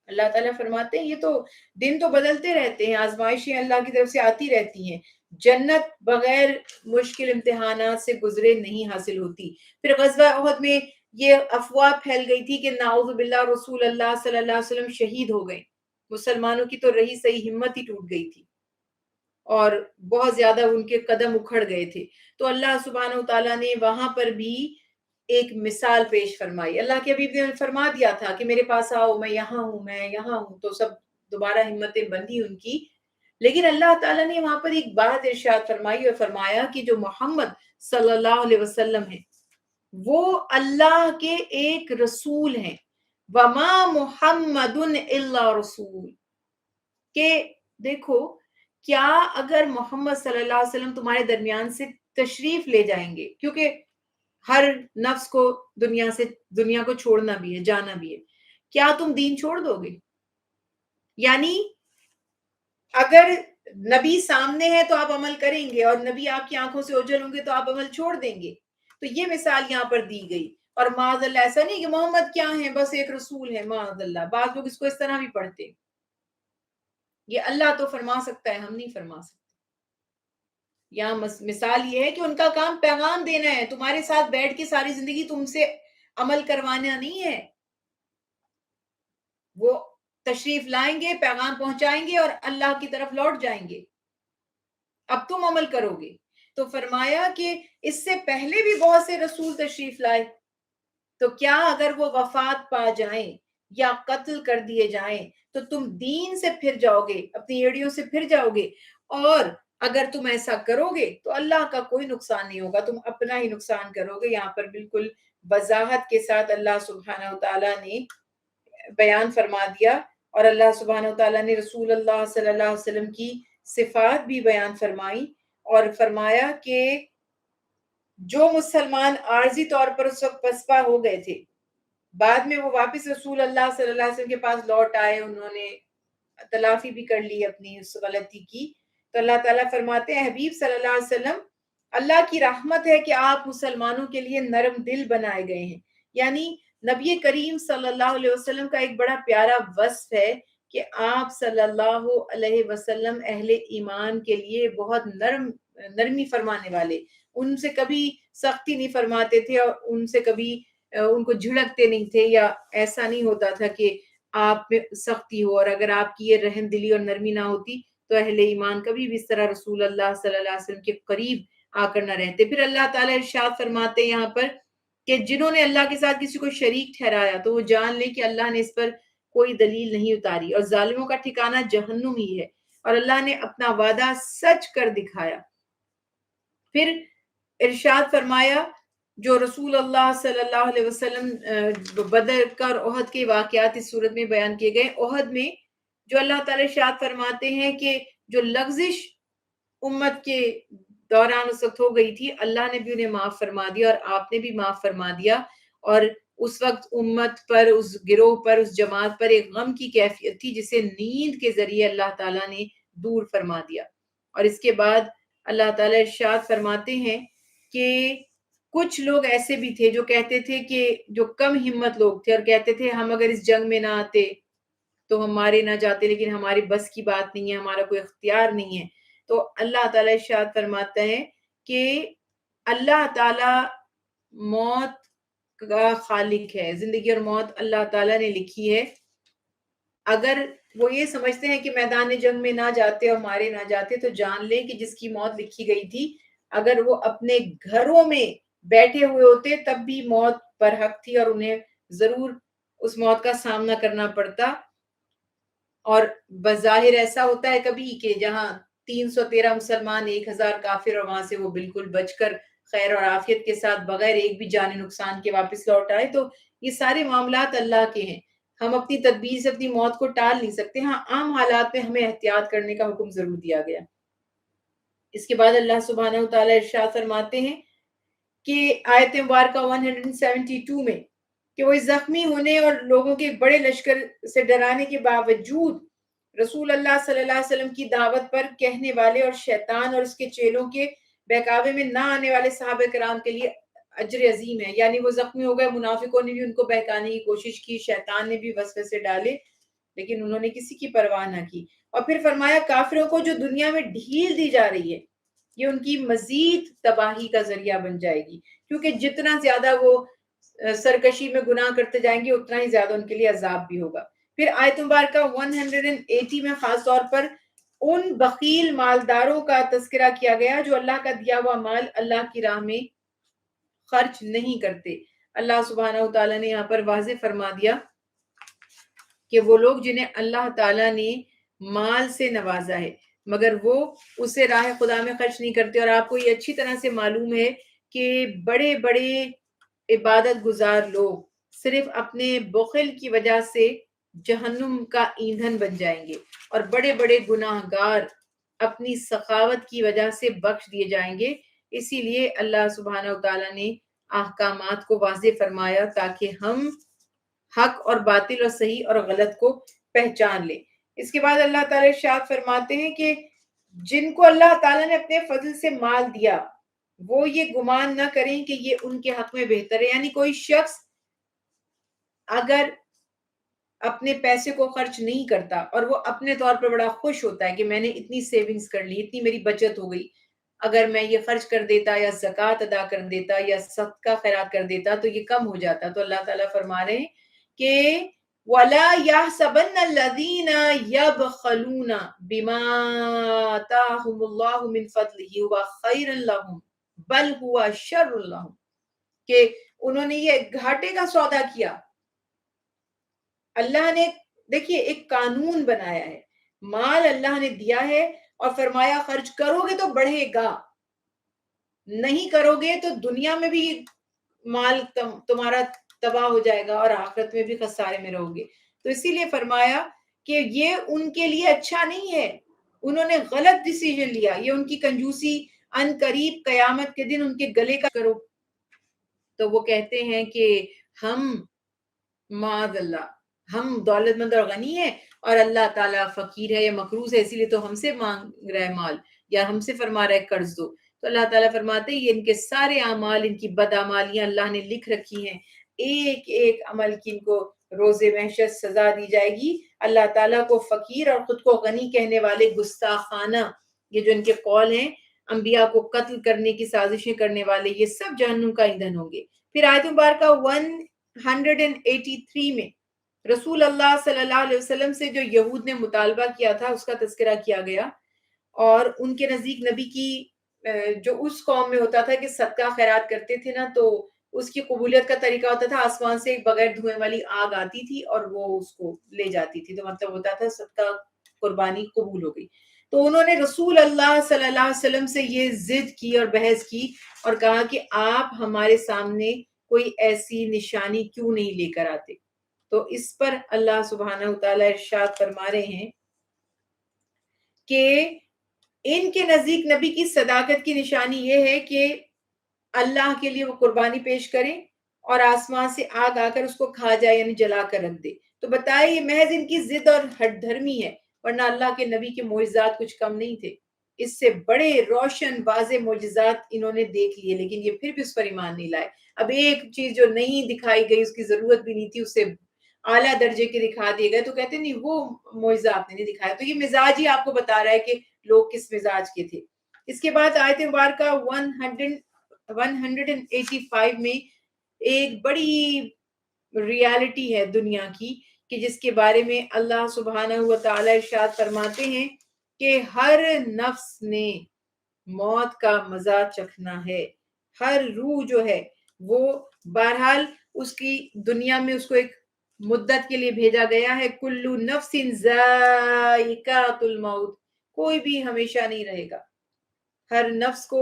اللہ تعالیٰ فرماتے ہیں یہ تو دن تو بدلتے رہتے ہیں، آزمائشیں اللہ کی طرف سے آتی رہتی ہیں. جنت بغیر مشکل امتحانات سے گزرے نہیں حاصل ہوتی. پھر غزوہ احد میں یہ افواہ پھیل گئی تھی کہ نعوذ باللہ رسول اللہ صلی اللہ علیہ وسلم شہید ہو گئے. مسلمانوں کی تو رہی صحیح ہمت ہی ٹوٹ گئی تھی اور بہت زیادہ ان کے قدم اکھڑ گئے تھے. تو اللہ سبحانہ وتعالیٰ نے وہاں پر بھی ایک مثال پیش فرمائی. اللہ کے حبیب نے فرما دیا تھا کہ میرے پاس آؤ، میں یہاں ہوں، میں یہاں ہوں. تو سب دوبارہ ہمتیں بندھی ان کی. لیکن اللہ تعالیٰ نے وہاں پر ایک بات ارشاد فرمائی اور فرمایا کہ جو محمد صلی اللہ علیہ وسلم ہے وہ اللہ کے ایک رسول ہیں. وما محمد الا رسول، کہ دیکھو کیا اگر محمد صلی اللہ علیہ وسلم تمہارے درمیان سے تشریف لے جائیں گے، کیونکہ ہر نفس کو دنیا کو چھوڑنا بھی ہے، جانا بھی ہے، کیا تم دین چھوڑ دو گے؟ یعنی اگر نبی سامنے ہے تو آپ عمل کریں گے، اور نبی آپ کی آنکھوں سے اوجھل ہوں گے تو آپ عمل چھوڑ دیں گے. تو یہ مثال یہاں پر دی گئی. اور معاذ اللہ ایسا نہیں کہ محمد کیا ہے، بس ایک رسول ہے. معاذ اللہ بعض لوگ اس کو اس طرح بھی پڑھتے. یہ اللہ تو فرما سکتا ہے، ہم نہیں فرما سکتے. یہاں مثال یہ ہے کہ ان کا کام پیغام دینا ہے، تمہارے ساتھ بیٹھ کے ساری زندگی تم سے عمل کروانا نہیں ہے. وہ تشریف لائیں گے، پیغام پہنچائیں گے اور اللہ کی طرف لوٹ جائیں گے. اب تم عمل کرو گے. تو فرمایا کہ اس سے پہلے بھی بہت سے رسول تشریف لائے، تو کیا اگر وہ وفات پا جائیں یا قتل کر دیے جائیں تو تم دین سے پھر جاؤ گے، اپنی ایڑیوں سے پھر جاؤ گے. اور اگر تم ایسا کرو گے تو اللہ کا کوئی نقصان نہیں ہوگا، تم اپنا ہی نقصان کرو گے. یہاں پر بالکل وضاحت کے ساتھ اللہ سبحانہ وتعالیٰ نے بیان فرما دیا. اور اللہ سبحانہ وتعالیٰ نے رسول اللہ صلی اللہ علیہ وسلم کی صفات بھی بیان فرمائی اور فرمایا کہ جو مسلمان عارضی طور پر اس وقت پسپا ہو گئے تھے، بعد میں وہ واپس رسول اللہ صلی اللہ علیہ وسلم کے پاس لوٹ آئے، انہوں نے تلافی بھی کر لی اپنی اس غلطی کی. تو اللہ تعالیٰ فرماتے ہیں حبیب صلی اللہ علیہ وسلم اللہ کی رحمت ہے کہ آپ مسلمانوں کے لیے نرم دل بنائے گئے ہیں. یعنی نبی کریم صلی اللہ علیہ وسلم کا ایک بڑا پیارا وصف ہے کہ آپ صلی اللہ علیہ وسلم اہل ایمان کے لیے بہت نرمی فرمانے والے، ان سے کبھی سختی نہیں فرماتے تھے اور ان سے کبھی ان کو جھڑکتے نہیں تھے، یا ایسا نہیں ہوتا تھا کہ آپ میں سختی ہو. اور اگر آپ کی یہ رحم دلی اور نرمی نہ ہوتی تو اہل ایمان کبھی بھی اس طرح رسول اللہ صلی اللہ علیہ وسلم کے قریب آ کر نہ رہتے. پھر اللہ تعالیٰ ارشاد فرماتے ہیں یہاں پر کہ جنہوں نے اللہ کے ساتھ کسی کو شریک ٹھہرایا تو وہ جان لیں کہ اللہ نے اس پر کوئی دلیل نہیں اتاری، اور ظالموں کا ٹھکانہ جہنم ہی ہے، اور اللہ نے اپنا وعدہ سچ کر دکھایا. پھر ارشاد فرمایا جو رسول اللہ صلی اللہ علیہ وسلم بدر کا اور احد کے واقعات اس صورت میں بیان کیے گئے. احد میں جو اللہ تعالیٰ ارشاد فرماتے ہیں کہ جو لغزش امت کے دوران اس وقت ہو گئی تھی، اللہ نے بھی انہیں معاف فرما دیا اور آپ نے بھی معاف فرما دیا. اور اس وقت امت پر، اس گروہ پر، اس جماعت پر ایک غم کی کیفیت تھی جسے نیند کے ذریعے اللہ تعالیٰ نے دور فرما دیا. اور اس کے بعد اللہ تعالیٰ ارشاد فرماتے ہیں کہ کچھ لوگ ایسے بھی تھے جو کہتے تھے کہ جو کم ہمت لوگ تھے اور کہتے تھے ہم اگر اس جنگ میں نہ آتے تو ہم مارے نہ جاتے، لیکن ہماری بس کی بات نہیں ہے، ہمارا کوئی اختیار نہیں ہے. تو اللہ تعالیٰ ارشاد فرماتا ہے کہ اللہ تعالیٰ موت کا خالق ہے، زندگی اور موت اللہ تعالیٰ نے لکھی ہے. اگر وہ یہ سمجھتے ہیں کہ میدان جنگ میں نہ جاتے اور مارے نہ جاتے تو جان لیں کہ جس کی موت لکھی گئی تھی اگر وہ اپنے گھروں میں بیٹھے ہوئے ہوتے تب بھی موت برحق تھی اور انہیں ضرور اس موت کا سامنا کرنا پڑتا. اور بظاہر ایسا ہوتا ہے کبھی کہ جہاں 313 مسلمان 1000 کافر اور وہاں سے وہ بالکل بچ کر خیر اور عافیت کے ساتھ بغیر ایک بھی جان نقصان کے واپس لوٹ آئے. تو یہ سارے معاملات اللہ کے ہیں، ہم اپنی تدبیر سے اپنی موت کو ٹال نہیں سکتے. ہاں عام حالات میں ہمیں احتیاط کرنے کا حکم ضرور دیا گیا. اس کے بعد اللہ سبحانہ وتعالیٰ ارشاد فرماتے ہیں کہ آیت مبارکہ 172 میں کہ وہ زخمی ہونے اور لوگوں کے بڑے لشکر سے ڈرانے کے باوجود رسول اللہ صلی اللہ علیہ وسلم کی دعوت پر کہنے والے اور شیطان اور اس کے چیلوں کے بہکاوے میں نہ آنے والے صحابہ کرام کے لیے اجر عظیم ہے. یعنی وہ زخمی ہو گئے، منافقوں نے بھی ان کو بہکانے کی کوشش کی، شیطان نے بھی وسوسے ڈالے، لیکن انہوں نے کسی کی پرواہ نہ کی. اور پھر فرمایا کافروں کو جو دنیا میں ڈھیل دی جا رہی ہے یہ ان کی مزید تباہی کا ذریعہ بن جائے گی، کیونکہ جتنا زیادہ وہ سرکشی میں گناہ کرتے جائیں گے اتنا ہی زیادہ ان کے لیے عذاب بھی ہوگا. پھر آیت مبارکہ 180 میں خاص طور پر ان بخیل مالداروں کا تذکرہ کیا گیا جو اللہ کا دیا ہوا مال اللہ کی راہ میں خرچ نہیں کرتے. اللہ سبحانہ و تعالیٰ نے یہاں پر واضح فرما دیا کہ وہ لوگ جنہیں اللہ تعالیٰ نے مال سے نوازا ہے مگر وہ اسے راہ خدا میں خرچ نہیں کرتے. اور آپ کو یہ اچھی طرح سے معلوم ہے کہ بڑے بڑے عبادت گزار لوگ صرف اپنے بخل کی وجہ سے جہنم کا ایندھن بن جائیں گے، اور بڑے بڑے گناہ گار اپنی سخاوت کی وجہ سے بخش دیے جائیں گے. اسی لیے اللہ سبحانہ و تعالیٰ نے احکامات کو واضح فرمایا تاکہ ہم حق اور باطل اور صحیح اور غلط کو پہچان لیں. اس کے بعد اللہ تعالیٰ ارشاد فرماتے ہیں کہ جن کو اللہ تعالیٰ نے اپنے فضل سے مال دیا وہ یہ گمان نہ کریں کہ یہ ان کے حق میں بہتر ہے. یعنی کوئی شخص اگر اپنے پیسے کو خرچ نہیں کرتا اور وہ اپنے طور پر بڑا خوش ہوتا ہے کہ میں نے اتنی سیونگز کر لی، اتنی میری بچت ہو گئی، اگر میں یہ خرچ کر دیتا یا زکوٰۃ ادا کر دیتا یا صدقہ خیرات کر دیتا تو یہ کم ہو جاتا. تو اللہ تعالیٰ فرما رہے ہیں کہ وَلَا يَحْسَبَنَّ الَّذِينَ يَبْخَلُونَ بِمَا آتَاهُمُ اللَّهُ مِنْ فَضْلِهِ هُوَ خَيْرٌ لَهُمْ بَلْ هُوَ شَرٌّ لَهُمْ، کہ انہوں نے یہ گھاٹے کا سودا کیا. اللہ نے دیکھیے ایک قانون بنایا ہے، مال اللہ نے دیا ہے اور فرمایا خرچ کرو گے تو بڑھے گا، نہیں کرو گے تو دنیا میں بھی مال تمہارا تباہ ہو جائے گا اور آخرت میں بھی خسارے میں رہو گے. تو اسی لیے فرمایا کہ یہ ان کے لیے اچھا نہیں ہے، انہوں نے غلط ڈیسیژن لیا، یہ ان کی کنجوسی ان قریب قیامت کے دن ان کے گلے کا کرو. تو وہ کہتے ہیں کہ ہم معاذ اللہ ہم دولت مند اور غنی ہیں اور اللہ تعالیٰ فقیر ہے یا مقروض ہے، اسی لیے تو ہم سے مانگ رہا ہے مال یا ہم سے فرما رہا ہے قرض دو. تو اللہ تعالیٰ فرماتے ہیں یہ ان کے سارے اعمال، ان کی بدعمالیاں اللہ نے لکھ رکھی ہیں، ایک ایک عمل کی ان کو روز محشر سزا دی جائے گی. اللہ تعالیٰ کو فقیر اور خود کو غنی کہنے والے گستاخانہ یہ جو ان کے قول ہیں، انبیاء کو قتل کرنے کی سازشیں کرنے والے، یہ سب جہنم کا ایندھن ہوں گے. پھر آیت مبارکہ 183 میں رسول اللہ صلی اللہ علیہ وسلم سے جو یہود نے مطالبہ کیا تھا اس کا تذکرہ کیا گیا، اور ان کے نزدیک نبی کی جو اس قوم میں ہوتا تھا کہ صدقہ خیرات کرتے تھے نا، تو اس کی قبولیت کا طریقہ ہوتا تھا آسمان سے ایک بغیر دھوئیں والی آگ آتی تھی اور وہ اس کو لے جاتی تھی، تو مطلب ہوتا تھا صدقہ قربانی قبول ہو گئی. تو انہوں نے رسول اللہ صلی اللہ علیہ وسلم سے یہ ضد کی اور بحث کی اور کہا کہ آپ ہمارے سامنے کوئی ایسی نشانی کیوں نہیں لے کر آتے. تو اس پر اللہ سبحانہ وتعالی ارشاد فرما رہے ہیں کہ ان کے نزدیک نبی کی صداقت کی نشانی یہ ہے کہ اللہ کے لیے وہ قربانی پیش کریں اور آسمان سے آگ آ کر اس کو کھا جائے، یعنی جلا کر رکھ دے. تو بتائے یہ محض ان کی ضد اور ہٹ دھرمی ہے، ورنہ اللہ کے نبی کے معجزات کچھ کم نہیں تھے. اس سے بڑے روشن واضح معجزات انہوں نے دیکھ لیے لیکن یہ پھر بھی اس پر ایمان نہیں لائے. اب ایک چیز جو نہیں دکھائی گئی، اس کی ضرورت بھی نہیں تھی، اسے اعلیٰ درجے کے دکھا دیے گئے تو کہتے نہیں وہ معجزہ آپ نے نہیں دکھایا. تو یہ مزاج ہی آپ کو بتا رہا ہے کہ لوگ کس مزاج کے تھے. اس کے بعد آیت مبارکہ 185 میں ایک بڑی ریالٹی ہے دنیا کی کہ جس کے بارے میں اللہ سبحانہ و تعالی ارشاد فرماتے ہیں کہ ہر نفس نے موت کا مزہ چکھنا ہے. ہر روح جو ہے وہ بہرحال اس کی دنیا میں اس کو ایک مدت کے لیے بھیجا گیا ہے. کلو نفس ذائقۃ الموت، کوئی بھی ہمیشہ نہیں رہے گا، ہر نفس کو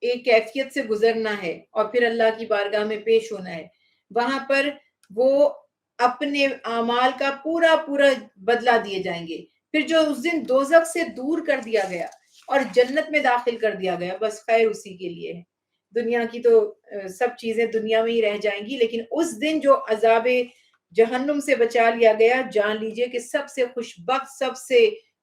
ایک کیفیت سے گزرنا ہے اور پھر اللہ کی بارگاہ میں پیش ہونا ہے. وہاں پر وہ اپنے اعمال کا پورا پورا بدلہ دیے جائیں گے. پھر جو اس دن دوزخ سے دور کر دیا گیا اور جنت میں داخل کر دیا گیا، بس خیر اسی کے لیے ہے. دنیا کی تو سب چیزیں دنیا میں ہی رہ جائیں گی، لیکن اس دن جو عذاب جہنم سے بچا لیا گیا، جان لیجئے کہ سب سے خوش بخت،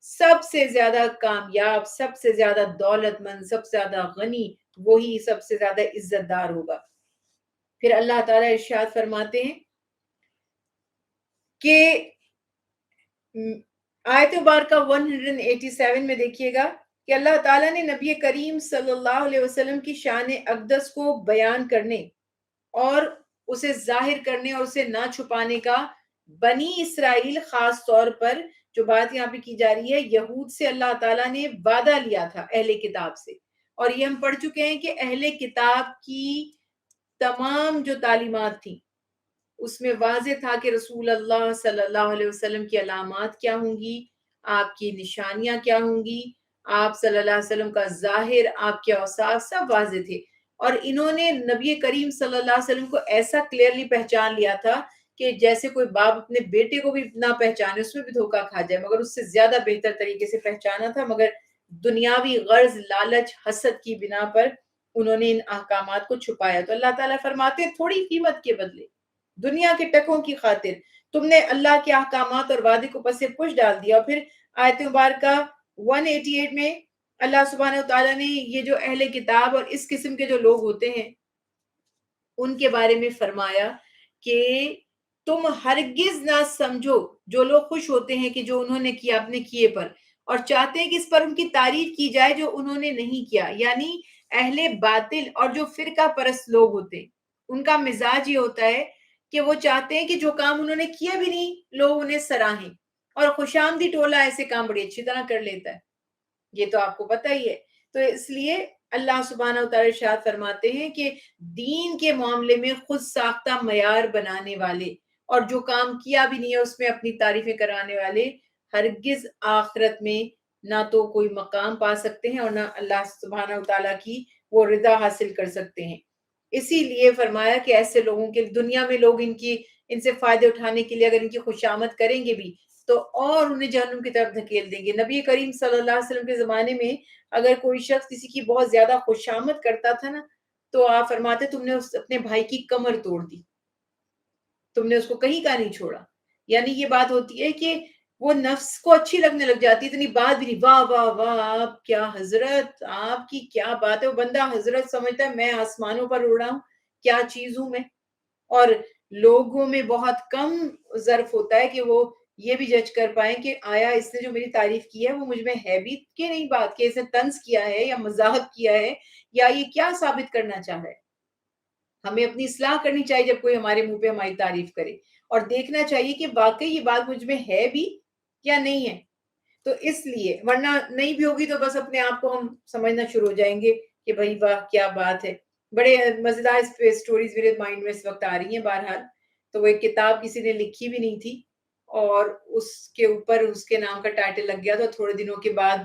سب سے زیادہ کامیاب، سب سے زیادہ دولت مند، سب سے زیادہ غنی، وہی سب سے زیادہ عزت دار ہوگا۔ پھر اللہ تعالیٰ ارشاد فرماتے ہیں کہ آیت مبارکہ 187 میں دیکھیے گا کہ اللہ تعالیٰ نے نبی کریم صلی اللہ علیہ وسلم کی شان اقدس کو بیان کرنے اور اسے ظاہر کرنے اور اسے نہ چھپانے کا بنی اسرائیل، خاص طور پر جو بات یہاں پہ کی جا رہی ہے، یہود سے اللہ تعالیٰ نے وعدہ لیا تھا، اہل کتاب سے، اور یہ ہم پڑھ چکے ہیں کہ اہل کتاب کی تمام جو تعلیمات تھیں اس میں واضح تھا کہ رسول اللہ صلی اللہ علیہ وسلم کی علامات کیا ہوں گی، آپ کی نشانیاں کیا ہوں گی، آپ صلی اللہ علیہ وسلم کا ظاہر، آپ کے اوصاف سب واضح تھے، اور انہوں نے نبی کریم صلی اللہ علیہ وسلم کو ایسا کلیئرلی پہچان لیا تھا کہ جیسے کوئی باپ اپنے بیٹے کو بھی نہ پہچانے، اس میں بھی دھوکہ کھا جائے، مگر اس سے زیادہ بہتر طریقے سے پہچانا تھا، مگر دنیاوی غرض، لالچ، حسد کی بنا پر انہوں نے ان احکامات کو چھپایا۔ تو اللہ تعالیٰ فرماتے ہیں تھوڑی قیمت کے بدلے، دنیا کے ٹکوں کی خاطر تم نے اللہ کے احکامات اور وعدے کو پس پش ڈال دیا۔ اور پھر آیت مبارکہ 188 میں اللہ سبحانہ وتعالیٰ نے یہ جو اہل کتاب اور اس قسم کے جو لوگ ہوتے ہیں ان کے بارے میں فرمایا کہ تم ہرگز نہ سمجھو، جو لوگ خوش ہوتے ہیں کہ جو انہوں نے کیا اپنے کیے پر، اور چاہتے ہیں کہ اس پر ان کی تعریف کی جائے جو انہوں نے نہیں کیا، یعنی اہل باطل اور جو فرقہ پرست لوگ ہوتے ہیں ان کا مزاج یہ ہوتا ہے کہ وہ چاہتے ہیں کہ جو کام انہوں نے کیا بھی نہیں لوگ انہیں سراہیں، اور خوش آمدی ٹولہ ایسے کام بڑی اچھی طرح کر لیتا ہے، یہ تو آپ کو پتہ ہی ہے۔ تو اس لیے اللہ سبحانہ وتعالی ارشاد فرماتے ہیں کہ دین کے معاملے میں خود ساختہ معیار بنانے والے اور جو کام کیا بھی نہیں ہے اس میں اپنی تعریفیں کرانے والے ہرگز آخرت میں نہ تو کوئی مقام پا سکتے ہیں اور نہ اللہ سبحانہ وتعالی کی وہ رضا حاصل کر سکتے ہیں۔ اسی لیے فرمایا کہ ایسے لوگوں کے دنیا میں لوگ ان سے فائدے اٹھانے کے لیے اگر ان کی خوشامد کریں گے بھی تو اور انہیں جہنم کی طرف دھکیل دیں گے۔ نبی کریم صلی اللہ علیہ وسلم کے زمانے میں اگر کوئی شخص کسی کی بہت زیادہ خوشامد کرتا تھا نا تو آپ فرماتے تم نے اپنے بھائی کی کمر توڑ دی، تم نے اس کو کہیں کا نہیں چھوڑا۔ یعنی یہ بات ہوتی ہے کہ وہ نفس کو اچھی لگنے لگ جاتی، اتنی بات بھی نہیں، واہ واہ واہ آپ کیا حضرت، آپ کی کیا بات ہے، وہ بندہ حضرت سمجھتا ہے میں آسمانوں پر اڑ رہا ہوں، کیا چیز ہوں میں۔ اور لوگوں میں بہت کم ظرف ہوتا ہے کہ وہ یہ بھی جج کر پائیں کہ آیا اس نے جو میری تعریف کی ہے وہ مجھ میں ہے بھی کہ نہیں بات، کہ اس نے طنز کیا ہے یا مزاحت کیا ہے یا یہ کیا ثابت کرنا چاہ رہا ہے۔ ہمیں اپنی اصلاح کرنی چاہیے جب کوئی ہمارے منہ پہ ہماری تعریف کرے، اور دیکھنا چاہیے کہ واقعی یہ بات مجھ میں ہے بھی یا نہیں ہے۔ تو اس لیے ورنہ نہیں بھی ہوگی تو بس اپنے آپ کو ہم سمجھنا شروع ہو جائیں گے کہ بھائی واہ کیا بات ہے۔ بڑے مزیدار سٹوریز میرے مائنڈ میں اس وقت آ رہی ہیں۔ بہرحال تو وہ ایک کتاب کسی نے لکھی بھی نہیں تھی اور اس کے اوپر اس کے نام کا ٹائٹل لگ گیا تھا، تھوڑے دنوں کے بعد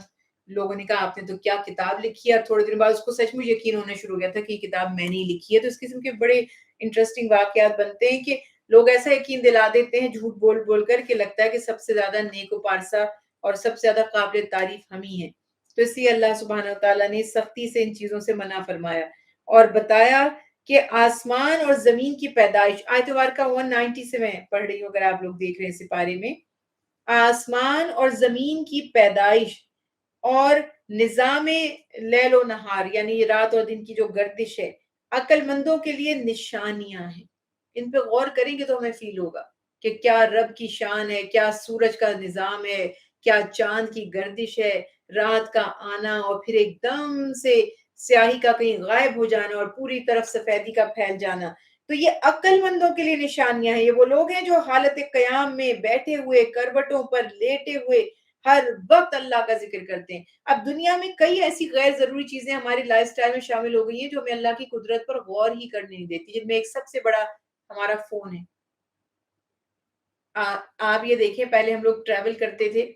لوگوں نے کہا آپ نے تو کیا کتاب لکھی ہے، اور تھوڑے دن بعد اس کو سچ مچ یقین ہونا شروع ہو گیا تھا کہ یہ کتاب میں نے ہی لکھی ہے۔ تو اس قسم کے بڑے انٹرسٹنگ واقعات بنتے ہیں کہ لوگ ایسا یقین دلا دیتے ہیں جھوٹ بول بول کر کہ لگتا ہے کہ سب سے زیادہ نیک و پارسا اور سب سے زیادہ قابل تعریف ہم ہی ہیں۔ تو اس لیے اللہ سبحانہ وتعالیٰ نے سختی سے ان چیزوں سے منع فرمایا اور بتایا کہ آسمان اور زمین کی پیدائش، آیت مبارکہ 190 سے میں پڑھ رہی ہوں اگر آپ لوگ دیکھ رہے ہیں سپارے میں، آسمان اور زمین کی پیدائش اور نظام لیل و نہار یعنی رات اور دن کی جو گردش ہے عقل مندوں کے لیے نشانیاں ہیں۔ ان پہ غور کریں گے تو ہمیں فیل ہوگا کہ کیا رب کی شان ہے، کیا سورج کا نظام ہے، کیا چاند کی گردش ہے، رات کا آنا اور پھر ایک دم سے سیاہی کا کہیں غائب ہو جانا اور پوری طرف سفیدی کا پھیل جانا۔ تو یہ عقل مندوں کے لیے نشانیاں ہیں۔ یہ وہ لوگ ہیں جو حالت قیام میں بیٹھے ہوئے، کروٹوں پر لیٹے ہوئے ہر وقت اللہ کا ذکر کرتے ہیں۔ اب دنیا میں کئی ایسی غیر ضروری چیزیں ہماری لائف سٹائل میں شامل ہو گئی ہیں جو ہمیں اللہ کی قدرت پر غور ہی کرنے نہیں دیتی، جن میں ایک سب سے بڑا ہمارا فون ہے۔ آپ یہ دیکھیں پہلے ہم لوگ ٹریول کرتے تھے،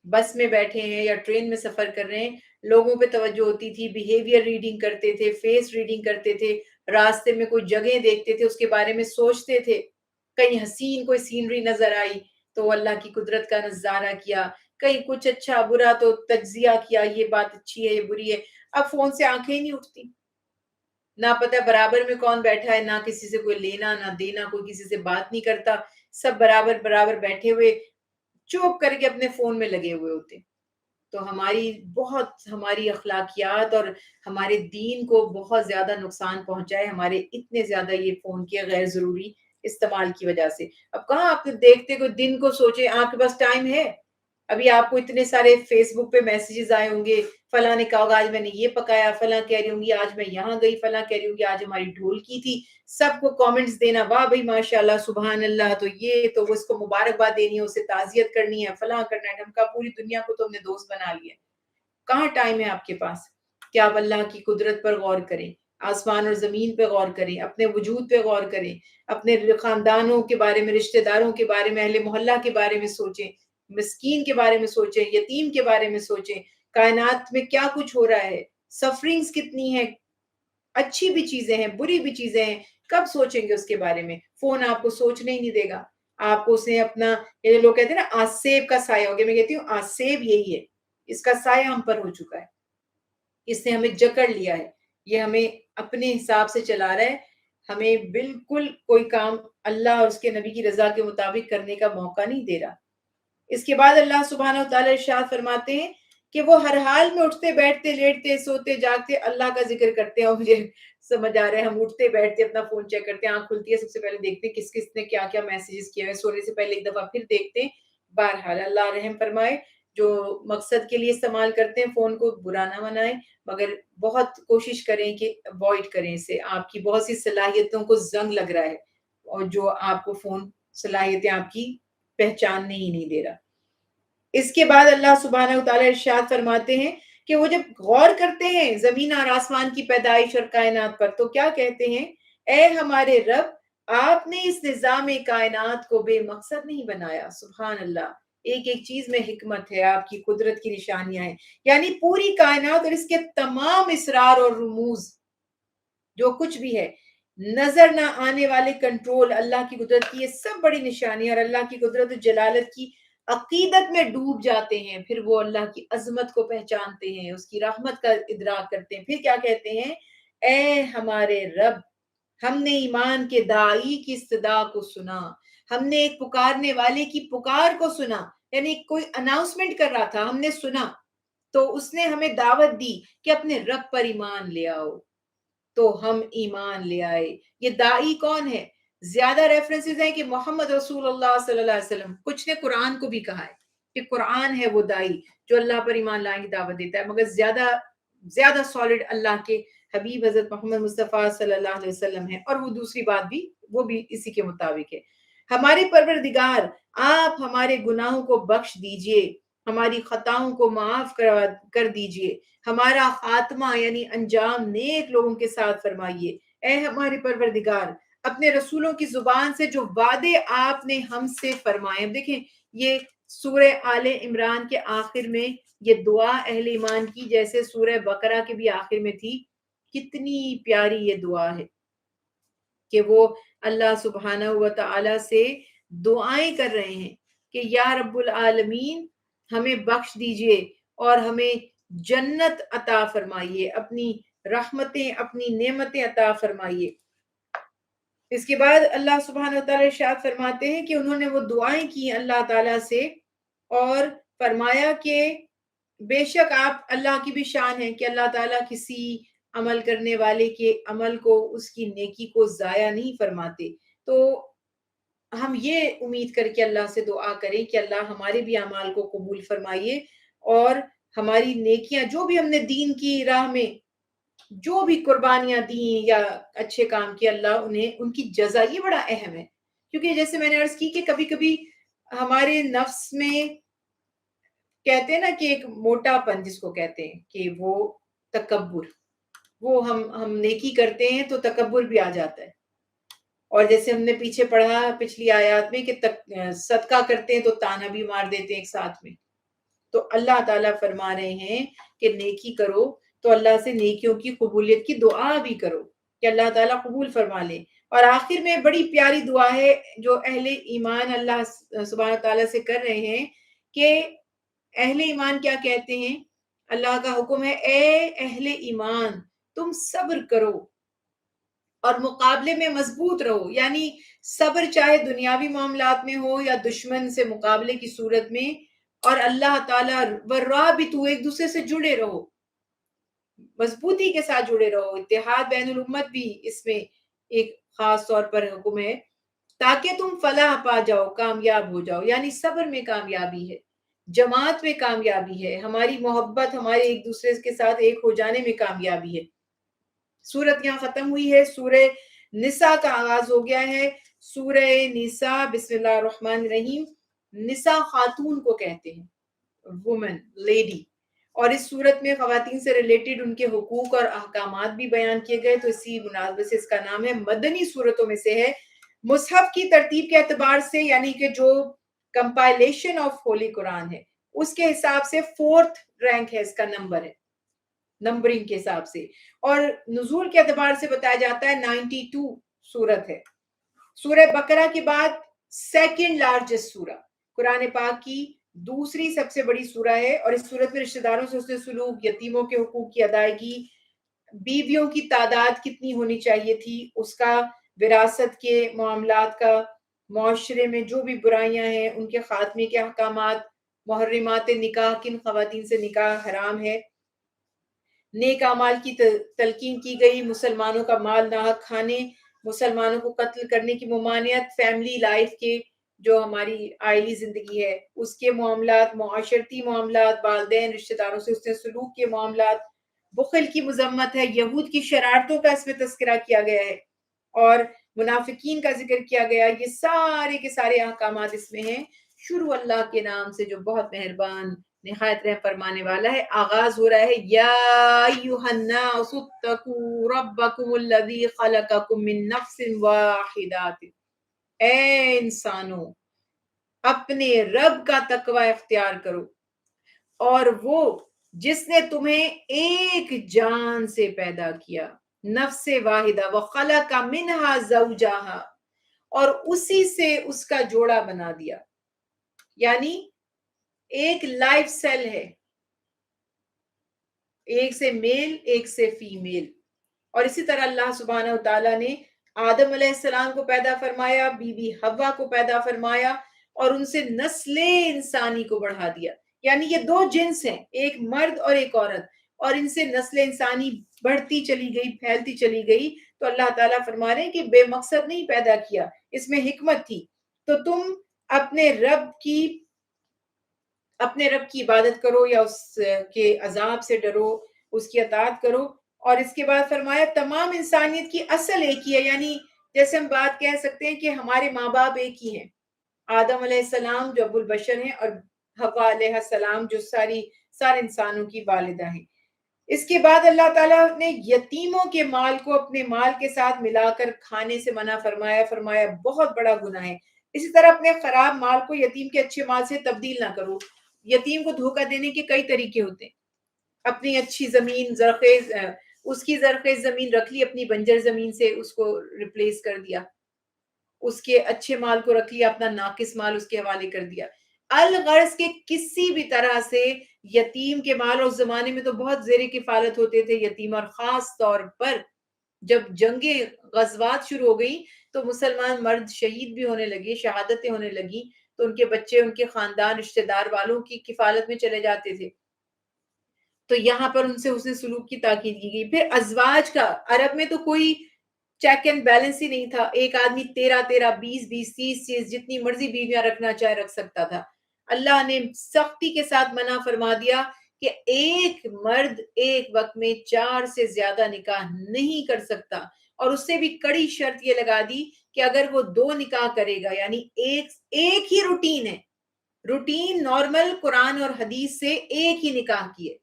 بس میں بیٹھے ہیں یا ٹرین میں سفر کر رہے ہیں، لوگوں پہ توجہ ہوتی تھی، بیہیویئر ریڈنگ کرتے تھے، فیس ریڈنگ کرتے تھے، راستے میں کوئی جگہ دیکھتے تھے اس کے بارے میں سوچتے تھے، کہیں حسین کوئی سینری نظر آئی تو اللہ کی قدرت کا نظارہ کیا، کہیں کچھ اچھا برا تو تجزیہ کیا، یہ بات اچھی ہے یہ بری ہے۔ اب فون سے آنکھیں ہی نہیں اٹھتی، نہ پتہ برابر میں کون بیٹھا ہے، نہ کسی سے کوئی لینا نہ دینا، کوئی کسی سے بات نہیں کرتا، سب برابر برابر بیٹھے ہوئے چوپ کر کے اپنے فون میں لگے ہوئے ہوتے ہیں۔ تو ہماری اخلاقیات اور ہمارے دین کو بہت زیادہ نقصان پہنچا ہے ہمارے اتنے زیادہ یہ فون کے غیر ضروری استعمال کی وجہ سے۔ اب کہاں آپ دیکھتے کوئی دن کو سوچے آپ کے پاس ٹائم ہے؟ ابھی آپ کو اتنے سارے فیس بک پہ میسیجز آئے ہوں گے، فلاں نے کہا ہوگا آج میں نے یہ پکایا، فلاں کہہ رہی ہوں گی آج میں یہاں گئی، فلاں کہہ رہی ہوں گی آج ہماری ڈھول کی تھی، سب کو کامنٹس دینا، واہ بھائی ماشاء اللہ سبحان اللہ، تو یہ تو وہ اس کو مبارکباد دینی ہے، اسے تعزیت کرنی ہے، فلاں کرنا ہے، ہم کا پوری دنیا کو تو ہم نے دوست بنا لیا۔ کہاں ٹائم ہے آپ کے پاس کہ آپ اللہ کی قدرت پر غور کریں، آسمان اور زمین پہ غور کریں، اپنے وجود پہ غور کریں، اپنے خاندانوں کے بارے میں، رشتہ داروں کے بارے میں، اہل محلہ کے بارے میں سوچیں، مسکین کے بارے میں سوچیں، یتیم کے بارے میں سوچیں، کائنات میں کیا کچھ ہو رہا ہے، سفرنگز کتنی ہیں، اچھی بھی چیزیں ہیں بری بھی چیزیں ہیں، کب سوچیں گے اس کے بارے میں؟ فون آپ کو سوچنے ہی نہیں دے گا، آپ کو اسے اپنا، یہ لوگ کہتے ہیں نا آسیب کا سایہ ہو گیا، میں کہتی ہوں آسیب یہی ہے، اس کا سایہ ہم پر ہو چکا ہے، اس نے ہمیں جکڑ لیا ہے، یہ ہمیں اپنے حساب سے چلا رہا ہے، ہمیں بالکل کوئی کام اللہ اور اس کے نبی کی رضا کے مطابق کرنے کا موقع نہیں دے رہا۔ اس کے بعد اللہ سبحانہ وتعالی ارشاد فرماتے ہیں کہ وہ ہر حال میں اٹھتے بیٹھتے لیٹتے سوتے جاگتے اللہ کا ذکر کرتے ہیں، اور مجھے سمجھ آ رہا ہے ہم اٹھتے بیٹھتے اپنا فون چیک کرتے ہیں، آنکھ کھلتی ہے سب سے پہلے دیکھتے ہیں کس کس نے کیا کیا میسیجز کیے ہوئے، سونے سے پہلے ایک دفعہ پھر دیکھتے ہیں۔ بہرحال اللہ رحم فرمائے، جو مقصد کے لیے استعمال کرتے ہیں فون کو برا نہ منائیں، مگر بہت کوشش کریں کہ اوائڈ کریں اسے، آپ کی بہت سی صلاحیتوں کو زنگ لگ رہا ہے، اور جو آپ کو فون صلاحیتیں آپ کی پہچاننے ہی نہیں دے رہا۔ اس کے بعد اللہ سبحانہ وتعالی ارشاد فرماتے ہیں کہ وہ جب غور کرتے ہیں زمین اور آسمان کی پیدائش اور کائنات پر تو کیا کہتے ہیں؟ اے ہمارے رب، آپ نے اس نظام کائنات کو بے مقصد نہیں بنایا، سبحان اللہ، ایک ایک چیز میں حکمت ہے، آپ کی قدرت کی نشانیاں ہیں، یعنی پوری کائنات اور اس کے تمام اسرار اور رموز جو کچھ بھی ہے، نظر نہ آنے والے کنٹرول اللہ کی قدرت کی، یہ سب بڑی نشانی اور اللہ کی قدرت و جلالت کی عقیدت میں ڈوب جاتے ہیں، پھر وہ اللہ کی عظمت کو پہچانتے ہیں، اس کی رحمت کا ادراک کرتے ہیں، پھر کیا کہتے ہیں؟ اے ہمارے رب، ہم نے ایمان کے داعی کی صدا کو سنا، ہم نے ایک پکارنے والے کی پکار کو سنا، یعنی کوئی اناؤنسمنٹ کر رہا تھا، ہم نے سنا، تو اس نے ہمیں دعوت دی کہ اپنے رب پر ایمان لے آؤ، تو ہم ایمان لے آئے۔ یہ داعی کون ہے؟ زیادہ ریفرنسز ہیں کہ محمد رسول اللہ صلی اللہ علیہ وسلم، کچھ نے قرآن کو بھی کہا ہے کہ قرآن ہے وہ داعی جو اللہ پر ایمان لانے کی دعوت دیتا ہے، مگر زیادہ زیادہ سالڈ اللہ کے حبیب حضرت محمد مصطفیٰ صلی اللہ علیہ وسلم ہے، اور وہ دوسری بات بھی وہ بھی اسی کے مطابق ہے۔ ہمارے پروردگار، آپ ہمارے گناہوں کو بخش دیجئے، ہماری خطاؤں کو معاف کر دیجئے، ہمارا خاتمہ یعنی انجام نیک لوگوں کے ساتھ فرمائیے۔ اے ہمارے پروردگار، اپنے رسولوں کی زبان سے جو وعدے آپ نے ہم سے فرمائے، دیکھیں یہ سورہ آل عمران کے آخر میں یہ دعا اہل ایمان کی جیسے سورہ بقرہ کے بھی آخر میں تھی، کتنی پیاری یہ دعا ہے کہ وہ اللہ سبحانہ و تعالی سے دعائیں کر رہے ہیں کہ یا رب العالمین ہمیں بخش دیجئے اور ہمیں جنت عطا فرمائیے، اپنی رحمتیں اپنی نعمتیں عطا فرمائیے۔ اس کے بعد اللہ سبحانہ وتعالی ارشاد فرماتے ہیں کہ انہوں نے وہ دعائیں کی اللہ تعالیٰ سے اور فرمایا کہ بے شک آپ، اللہ کی بھی شان ہے کہ اللہ تعالیٰ کسی عمل کرنے والے کے عمل کو، اس کی نیکی کو ضائع نہیں فرماتے۔ تو ہم یہ امید کر کے اللہ سے دعا کریں کہ اللہ ہمارے بھی اعمال کو قبول فرمائیے، اور ہماری نیکیاں جو بھی ہم نے دین کی راہ میں جو بھی قربانیاں دیں یا اچھے کام کیے، اللہ انہیں ان کی جزا، یہ بڑا اہم ہے، کیونکہ جیسے میں نے عرض کی کہ کبھی کبھی ہمارے نفس میں کہتے ہیں نا کہ ایک موٹا پن جس کو کہتے ہیں کہ وہ تکبر، وہ ہم نیکی کرتے ہیں تو تکبر بھی آ جاتا ہے، اور جیسے ہم نے پیچھے پڑھا پچھلی آیات میں کہ صدقہ کرتے ہیں تو تانا بھی مار دیتے ہیں ایک ساتھ میں، تو اللہ تعالیٰ فرما رہے ہیں کہ نیکی کرو تو اللہ سے نیکیوں کی قبولیت کی دعا بھی کرو کہ اللہ تعالیٰ قبول فرما لے۔ اور آخر میں بڑی پیاری دعا ہے جو اہل ایمان اللہ سبحانہ تعالیٰ سے کر رہے ہیں کہ اہل ایمان کیا کہتے ہیں؟ اللہ کا حکم ہے اے اہل ایمان تم صبر کرو اور مقابلے میں مضبوط رہو، یعنی صبر چاہے دنیاوی معاملات میں ہو یا دشمن سے مقابلے کی صورت میں، اور اللہ تعالیٰ والرابطو ایک دوسرے سے جڑے رہو، مضبوطی کے ساتھ جڑے رہو. اتحاد بین الامت بھی اس میں ایک خاص طور پر حکم ہے، تاکہ تم فلاح پا جاؤ، کامیاب ہو جاؤ. یعنی صبر میں کامیابی ہے، جماعت میں کامیابی ہے، ہماری محبت، ہمارے ایک دوسرے کے ساتھ ایک ہو جانے میں کامیابی ہے. سورت یہاں ختم ہوئی ہے. سورہ نساء کا آغاز ہو گیا ہے. سورہ نساء، بسم اللہ الرحمن الرحیم. نساء خاتون کو کہتے ہیں، وومن، لیڈی. اور اس صورت میں خواتین سے ریلیٹڈ ان کے حقوق اور احکامات بھی بیان کیے گئے، تو اسی مناسبت سے اس کا نام ہے، مدنی صورتوں میں سے ہے. مصحف کی ترتیب کے اعتبار سے، یعنی کہ جو کمپائلیشن آف ہولی قرآن ہے اس کے حساب سے 4th رینک ہے، اس کا نمبر ہے، نمبرنگ کے حساب سے. اور نزول کے اعتبار سے بتایا جاتا ہے 92 سورت ہے. سورہ بقرہ کے بعد سیکنڈ لارجسٹ سورہ، قرآن پاک کی دوسری سب سے بڑی سورہ ہے. اور اس سورت میں رشتہ داروں سے حسن سلوک، یتیموں کے حقوق کی ادائیگی، بیویوں کی تعداد کتنی ہونی چاہیے تھی اس کا، وراثت کے معاملات کا، معاشرے میں جو بھی برائیاں ہیں ان کے خاتمے کے احکامات، محرمات نکاح، کن خواتین سے نکاح حرام ہے، نیک اعمال کی تلقین کی گئی، مسلمانوں کا مال ناحق کھانے، مسلمانوں کو قتل کرنے کی ممانعت، فیملی لائف کے جو ہماری آئلی زندگی ہے اس کے معاملات، معاشرتی معاملات، والدین رشتہ داروں سے حسن سلوک کے معاملات، بخل کی مذمت ہے، یہود کی شرارتوں کا اس میں تذکرہ کیا گیا ہے، اور منافقین کا ذکر کیا گیا. یہ سارے کے سارے احکامات اس میں ہیں. شروع اللہ کے نام سے جو بہت مہربان نہایت رحم فرمانے والا ہے. آغاز ہو رہا ہے، یا ایھا الناس اتقوا ربکم الذی خلقکم من نفس واحدۃ. اے انسانوں، اپنے رب کا تقوی اختیار کرو، اور وہ جس نے تمہیں ایک جان سے پیدا کیا، نفس واحدہ، وخلق منہا زوجہا، اور اسی سے اس کا جوڑا بنا دیا. یعنی ایک لائف سیل ہے، ایک سے میل ایک سے فیمیل. اور اسی طرح اللہ سبحانہ وتعالیٰ نے آدم علیہ السلام کو پیدا فرمایا، بی بی حوا کو پیدا فرمایا، اور ان سے نسل انسانی کو بڑھا دیا. یعنی یہ دو جنس ہیں، ایک مرد اور ایک عورت، اور ان سے نسل انسانی بڑھتی چلی گئی، پھیلتی چلی گئی. تو اللہ تعالیٰ فرما رہے ہیں کہ بے مقصد نہیں پیدا کیا، اس میں حکمت تھی. تو تم اپنے رب کی عبادت کرو، یا اس کے عذاب سے ڈرو، اس کی اطاعت کرو. اور اس کے بعد فرمایا تمام انسانیت کی اصل ایک ہی ہے. یعنی جیسے ہم بات کہہ سکتے ہیں کہ ہمارے ماں باپ ایک ہی ہیں، آدم علیہ السلام جو ابو البشر ہیں، اور حوا علیہ السلام جو سارے انسانوں کی والدہ ہیں. اس کے بعد اللہ تعالیٰ نے یتیموں کے مال کو اپنے مال کے ساتھ ملا کر کھانے سے منع فرمایا بہت بڑا گناہ ہے. اسی طرح اپنے خراب مال کو یتیم کے اچھے مال سے تبدیل نہ کرو. یتیم کو دھوکہ دینے کے کئی طریقے ہوتے ہیں. اپنی اچھی زمین، زرخیز، اس کی زرخیز زمین رکھ لی، اپنی بنجر زمین سے اس کو ریپلیس کر دیا، اس کے اچھے مال کو رکھ لیا، اپنا ناقص مال اس کے حوالے کر دیا. الغرض کے کسی بھی طرح سے یتیم کے مال، اور اس زمانے میں تو بہت زیر کفالت ہوتے تھے یتیم، اور خاص طور پر جب جنگیں غزوات شروع ہو گئی تو مسلمان مرد شہید بھی ہونے لگے، شہادتیں ہونے لگی، تو ان کے بچے، ان کے خاندان، رشتہ دار والوں کی کفالت میں چلے جاتے تھے. تو یہاں پر ان سے حسن سلوک کی تاکید کی گئی. پھر ازواج کا، عرب میں تو کوئی چیک اینڈ بیلنس ہی نہیں تھا. ایک آدمی 13 20 20 30 جتنی مرضی بیویاں رکھنا چاہے رکھ سکتا تھا. اللہ نے سختی کے ساتھ منع فرما دیا کہ ایک مرد ایک وقت میں 4 سے زیادہ نکاح نہیں کر سکتا. اور اس سے بھی کڑی شرط یہ لگا دی کہ اگر وہ 2 نکاح کرے گا، یعنی ایک ہی روٹین ہے، روٹین نارمل قرآن اور حدیث سے ایک ہی نکاح کیے،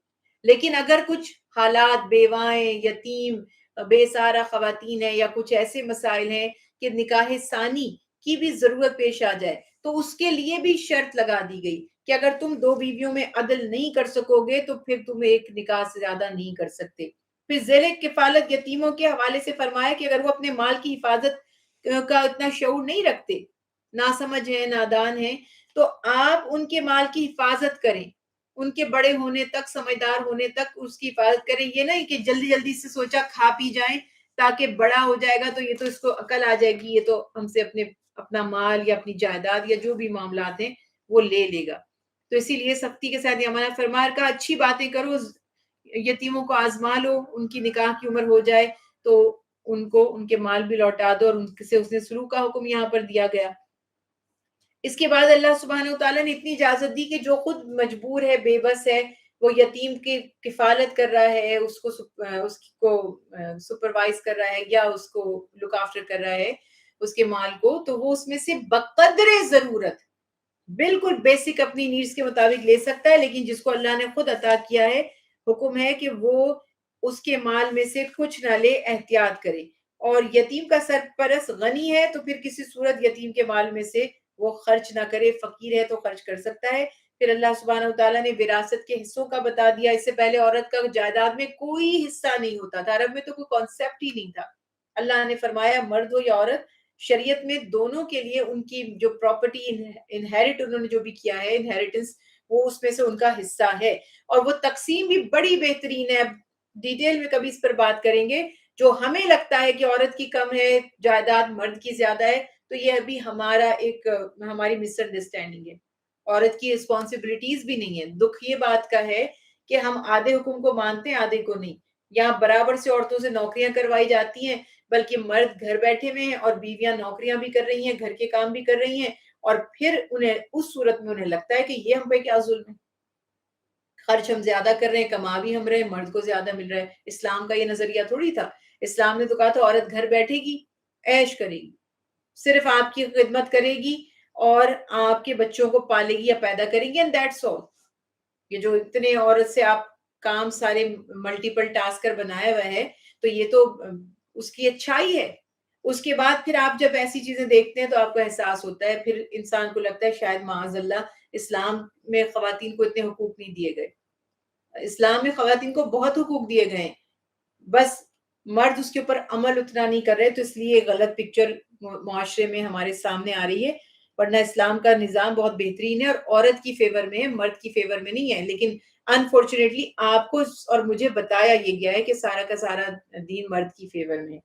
لیکن اگر کچھ حالات، بیوائیں، یتیم، بے سارا خواتین ہیں، یا کچھ ایسے مسائل ہیں کہ نکاح ثانی کی بھی ضرورت پیش آ جائے، تو اس کے لیے بھی شرط لگا دی گئی کہ اگر تم 2 بیویوں میں عدل نہیں کر سکو گے تو پھر تم ایک نکاح سے زیادہ نہیں کر سکتے. پھر ذیل کفالت یتیموں کے حوالے سے فرمایا کہ اگر وہ اپنے مال کی حفاظت کا اتنا شعور نہیں رکھتے، ناسمجھ ہیں، نادان ہیں، تو آپ ان کے مال کی حفاظت کریں، ان کے بڑے ہونے تک، سمجھدار ہونے تک اس کی حفاظت کریں. یہ نہیں کہ جلدی جلدی سے سوچا کھا پی جائیں تاکہ بڑا ہو جائے گا تو یہ تو اس کو عقل آ جائے گی، یہ تو ہم سے اپنا مال یا اپنی جائیداد یا جو بھی معاملات ہیں وہ لے لے گا. تو اسی لیے سختی کے ساتھ یہ منع فرمایا کہ اچھی باتیں کرو، یتیموں کو آزما لو، ان کی نکاح کی عمر ہو جائے تو ان کو ان کے مال بھی لوٹا دو، اور ان سے اس نے سلوک کا حکم یہاں پر دیا گیا. اس کے بعد اللہ سبحانہ وتعالیٰ نے اتنی اجازت دی کہ جو خود مجبور ہے، بے بس ہے، وہ یتیم کی کفالت کر رہا ہے، اس کو سپروائز کر رہا ہے یا اس کو لک آفٹر کر رہا ہے اس کے مال کو، تو وہ اس میں سے بقدر ضرورت بالکل بیسک اپنی نیڈز کے مطابق لے سکتا ہے، لیکن جس کو اللہ نے خود عطا کیا ہے، حکم ہے کہ وہ اس کے مال میں سے کچھ نہ لے، احتیاط کرے. اور یتیم کا سرپرست غنی ہے تو پھر کسی صورت یتیم کے مال میں سے وہ خرچ نہ کرے، فقیر ہے تو خرچ کر سکتا ہے. پھر اللہ سبحانہ وتعالیٰ نے وراثت کے حصوں کا بتا دیا. اس سے پہلے عورت کا جائیداد میں کوئی حصہ نہیں ہوتا تھا، عرب میں تو کوئی کانسیپٹ ہی نہیں تھا. اللہ نے فرمایا مرد ہو یا عورت، شریعت میں دونوں کے لیے ان کی جو پراپرٹی انہیریٹ انہوں نے جو بھی کیا ہے، انہیریٹنس، وہ اس میں سے ان کا حصہ ہے. اور وہ تقسیم بھی بڑی بہترین ہے. ڈیٹیل میں کبھی اس پر بات کریں گے. جو ہمیں لگتا ہے کہ عورت کی کم ہے، جائیداد مرد کی زیادہ ہے، تو یہ ابھی ہماری مس انڈرسٹینڈنگ ہے. عورت کی رسپانسبلٹیز بھی نہیں ہے. دکھ یہ بات کا ہے کہ ہم آدھے حکم کو مانتے ہیں، آدھے کو نہیں. یہاں برابر سے عورتوں سے نوکریاں کروائی جاتی ہیں، بلکہ مرد گھر بیٹھے ہوئے ہیں اور بیویاں نوکریاں بھی کر رہی ہیں، گھر کے کام بھی کر رہی ہیں، اور پھر انہیں اس صورت میں انہیں لگتا ہے کہ یہ ہم پہ کیا ظلم ہے، خرچ ہم زیادہ کر رہے ہیں، کما بھی ہم رہے ہیں، مرد کو زیادہ مل رہا ہے. اسلام کا یہ نظریہ تھوڑی تھا. اسلام نے تو کہا تھا عورت گھر بیٹھے گی، عیش کرے گی، صرف آپ کی خدمت کرے گی اور آپ کے بچوں کو پالے گی یا پیدا کرے گی، اینڈ دیٹس آل. یہ جو اتنے عورت سے آپ کام سارے ملٹیپل ٹاسکر بنایا ہوا ہے، تو یہ تو اس کی اچھائی ہے. اس کے بعد پھر آپ جب ایسی چیزیں دیکھتے ہیں تو آپ کو احساس ہوتا ہے، پھر انسان کو لگتا ہے شاید معاذ اللہ اسلام میں خواتین کو اتنے حقوق نہیں دیے گئے. اسلام میں خواتین کو بہت حقوق دیے گئے ہیں، بس مرد اس کے اوپر عمل اتنا نہیں کر رہے، تو اس لیے غلط پکچر معاشرے میں ہمارے سامنے آ رہی ہے. ورنہ اسلام کا نظام بہت بہترین ہے اور عورت کی فیور میں ہے، مرد کی فیور میں نہیں ہے. لیکن انفارچونیٹلی آپ کو اور مجھے بتایا یہ گیا ہے کہ سارا کا سارا دین مرد کی فیور میں ہے.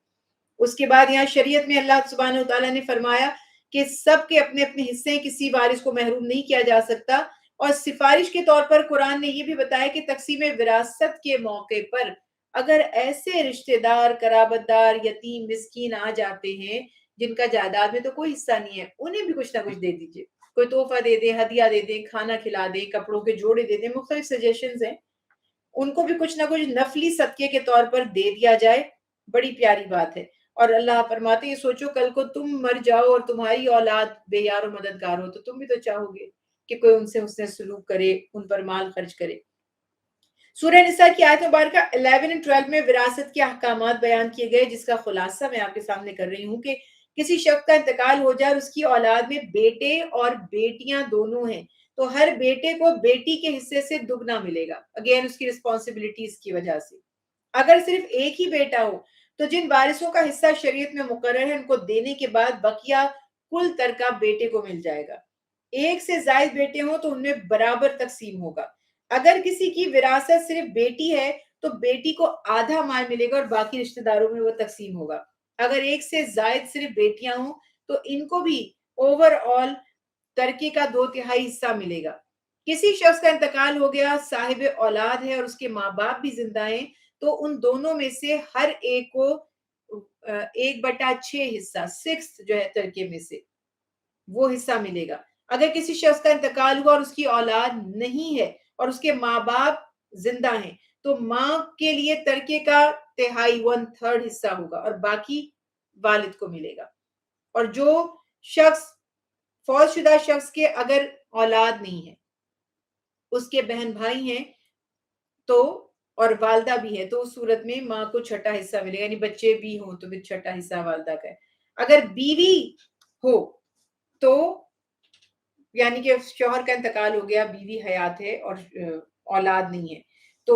اس کے بعد یہاں شریعت میں اللہ سبحانہ وتعالیٰ نے فرمایا کہ سب کے اپنے اپنے حصے ہیں، کسی وارث کو محروم نہیں کیا جا سکتا. اور سفارش کے طور پر قرآن نے یہ بھی بتایا کہ تقسیم وراثت کے موقع پر اگر ایسے رشتہ دار، قرابت دار، یتیم، مسکین آ جاتے ہیں جن کا جائیداد میں تو کوئی حصہ نہیں ہے، انہیں بھی کچھ نہ کچھ دے دیجئے. کوئی تحفہ دے دیں، ہدیہ دے دیں، کھانا کھلا دیں، کپڑوں کے جوڑے دے دیں، مختلف سجیشنز ہیں. ان کو بھی کچھ نہ کچھ نفلی صدقے کے طور پر دے دیا جائے. بڑی پیاری بات ہے. اور اللہ فرماتے ہیں سوچو کل کو تم مر جاؤ اور تمہاری اولاد بے یار و مددگار ہو، تو تم بھی تو چاہو گے کہ کوئی ان سے حسن سلوک کرے، ان پر مال خرچ کرے. سورہ نساء کی آیت مبارکہ 11 اور 12 میں وراثت کے احکامات بیان کیے گئے، جس کا خلاصہ میں آپ کے سامنے کر رہی ہوں کہ کسی شخص کا انتقال ہو جائے اور اس کی اولاد میں بیٹے اور بیٹیاں دونوں ہیں، تو ہر بیٹے کو بیٹی کے حصے سے دگنا ملے گا، اگین اس کی رسپانسبلٹیز کی وجہ سے. اگر صرف ایک ہی بیٹا ہو تو جن وارثوں کا حصہ شریعت میں مقرر ہے ان کو دینے کے بعد بقیہ کل ترکہ بیٹے کو مل جائے گا. ایک سے زائد بیٹے ہوں تو ان میں برابر تقسیم ہوگا. اگر کسی کی وراثت صرف بیٹی ہے تو بیٹی کو آدھا مال ملے گا اور باقی رشتہ داروں میں وہ تقسیم ہوگا. اگر ایک سے زائد صرف بیٹیاں ہوں تو ان کو بھی اوور آل ترکے کا 2/3 حصہ ملے گا. کسی شخص کا انتقال ہو گیا، صاحب اولاد ہے اور اس کے ماں باپ بھی زندہ ہیں، تو ان دونوں میں سے ہر ایک کو 1/6 حصہ، 6 جو ہے ترکے میں سے وہ حصہ ملے گا. اگر کسی شخص کا انتقال ہوا اور اس کی اولاد نہیں ہے اور اس کے ماں باپ زندہ ہیں، تو ماں کے لیے ترکے کا 1/3 حصہ ہوگا اور باقی والد کو ملے گا. اور جو شخص فوت شدہ شخص کے اگر اولاد نہیں ہے، اس کے بہن بھائی ہیں تو اور والدہ بھی ہے، تو اس صورت میں ماں کو 6واں حصہ ملے گا، یعنی بچے بھی ہوں تو پھر 6واں حصہ والدہ کا ہے. اگر بیوی ہو تو یعنی کہ شوہر کا انتقال ہو گیا، بیوی حیات ہے اور اولاد نہیں ہے، تو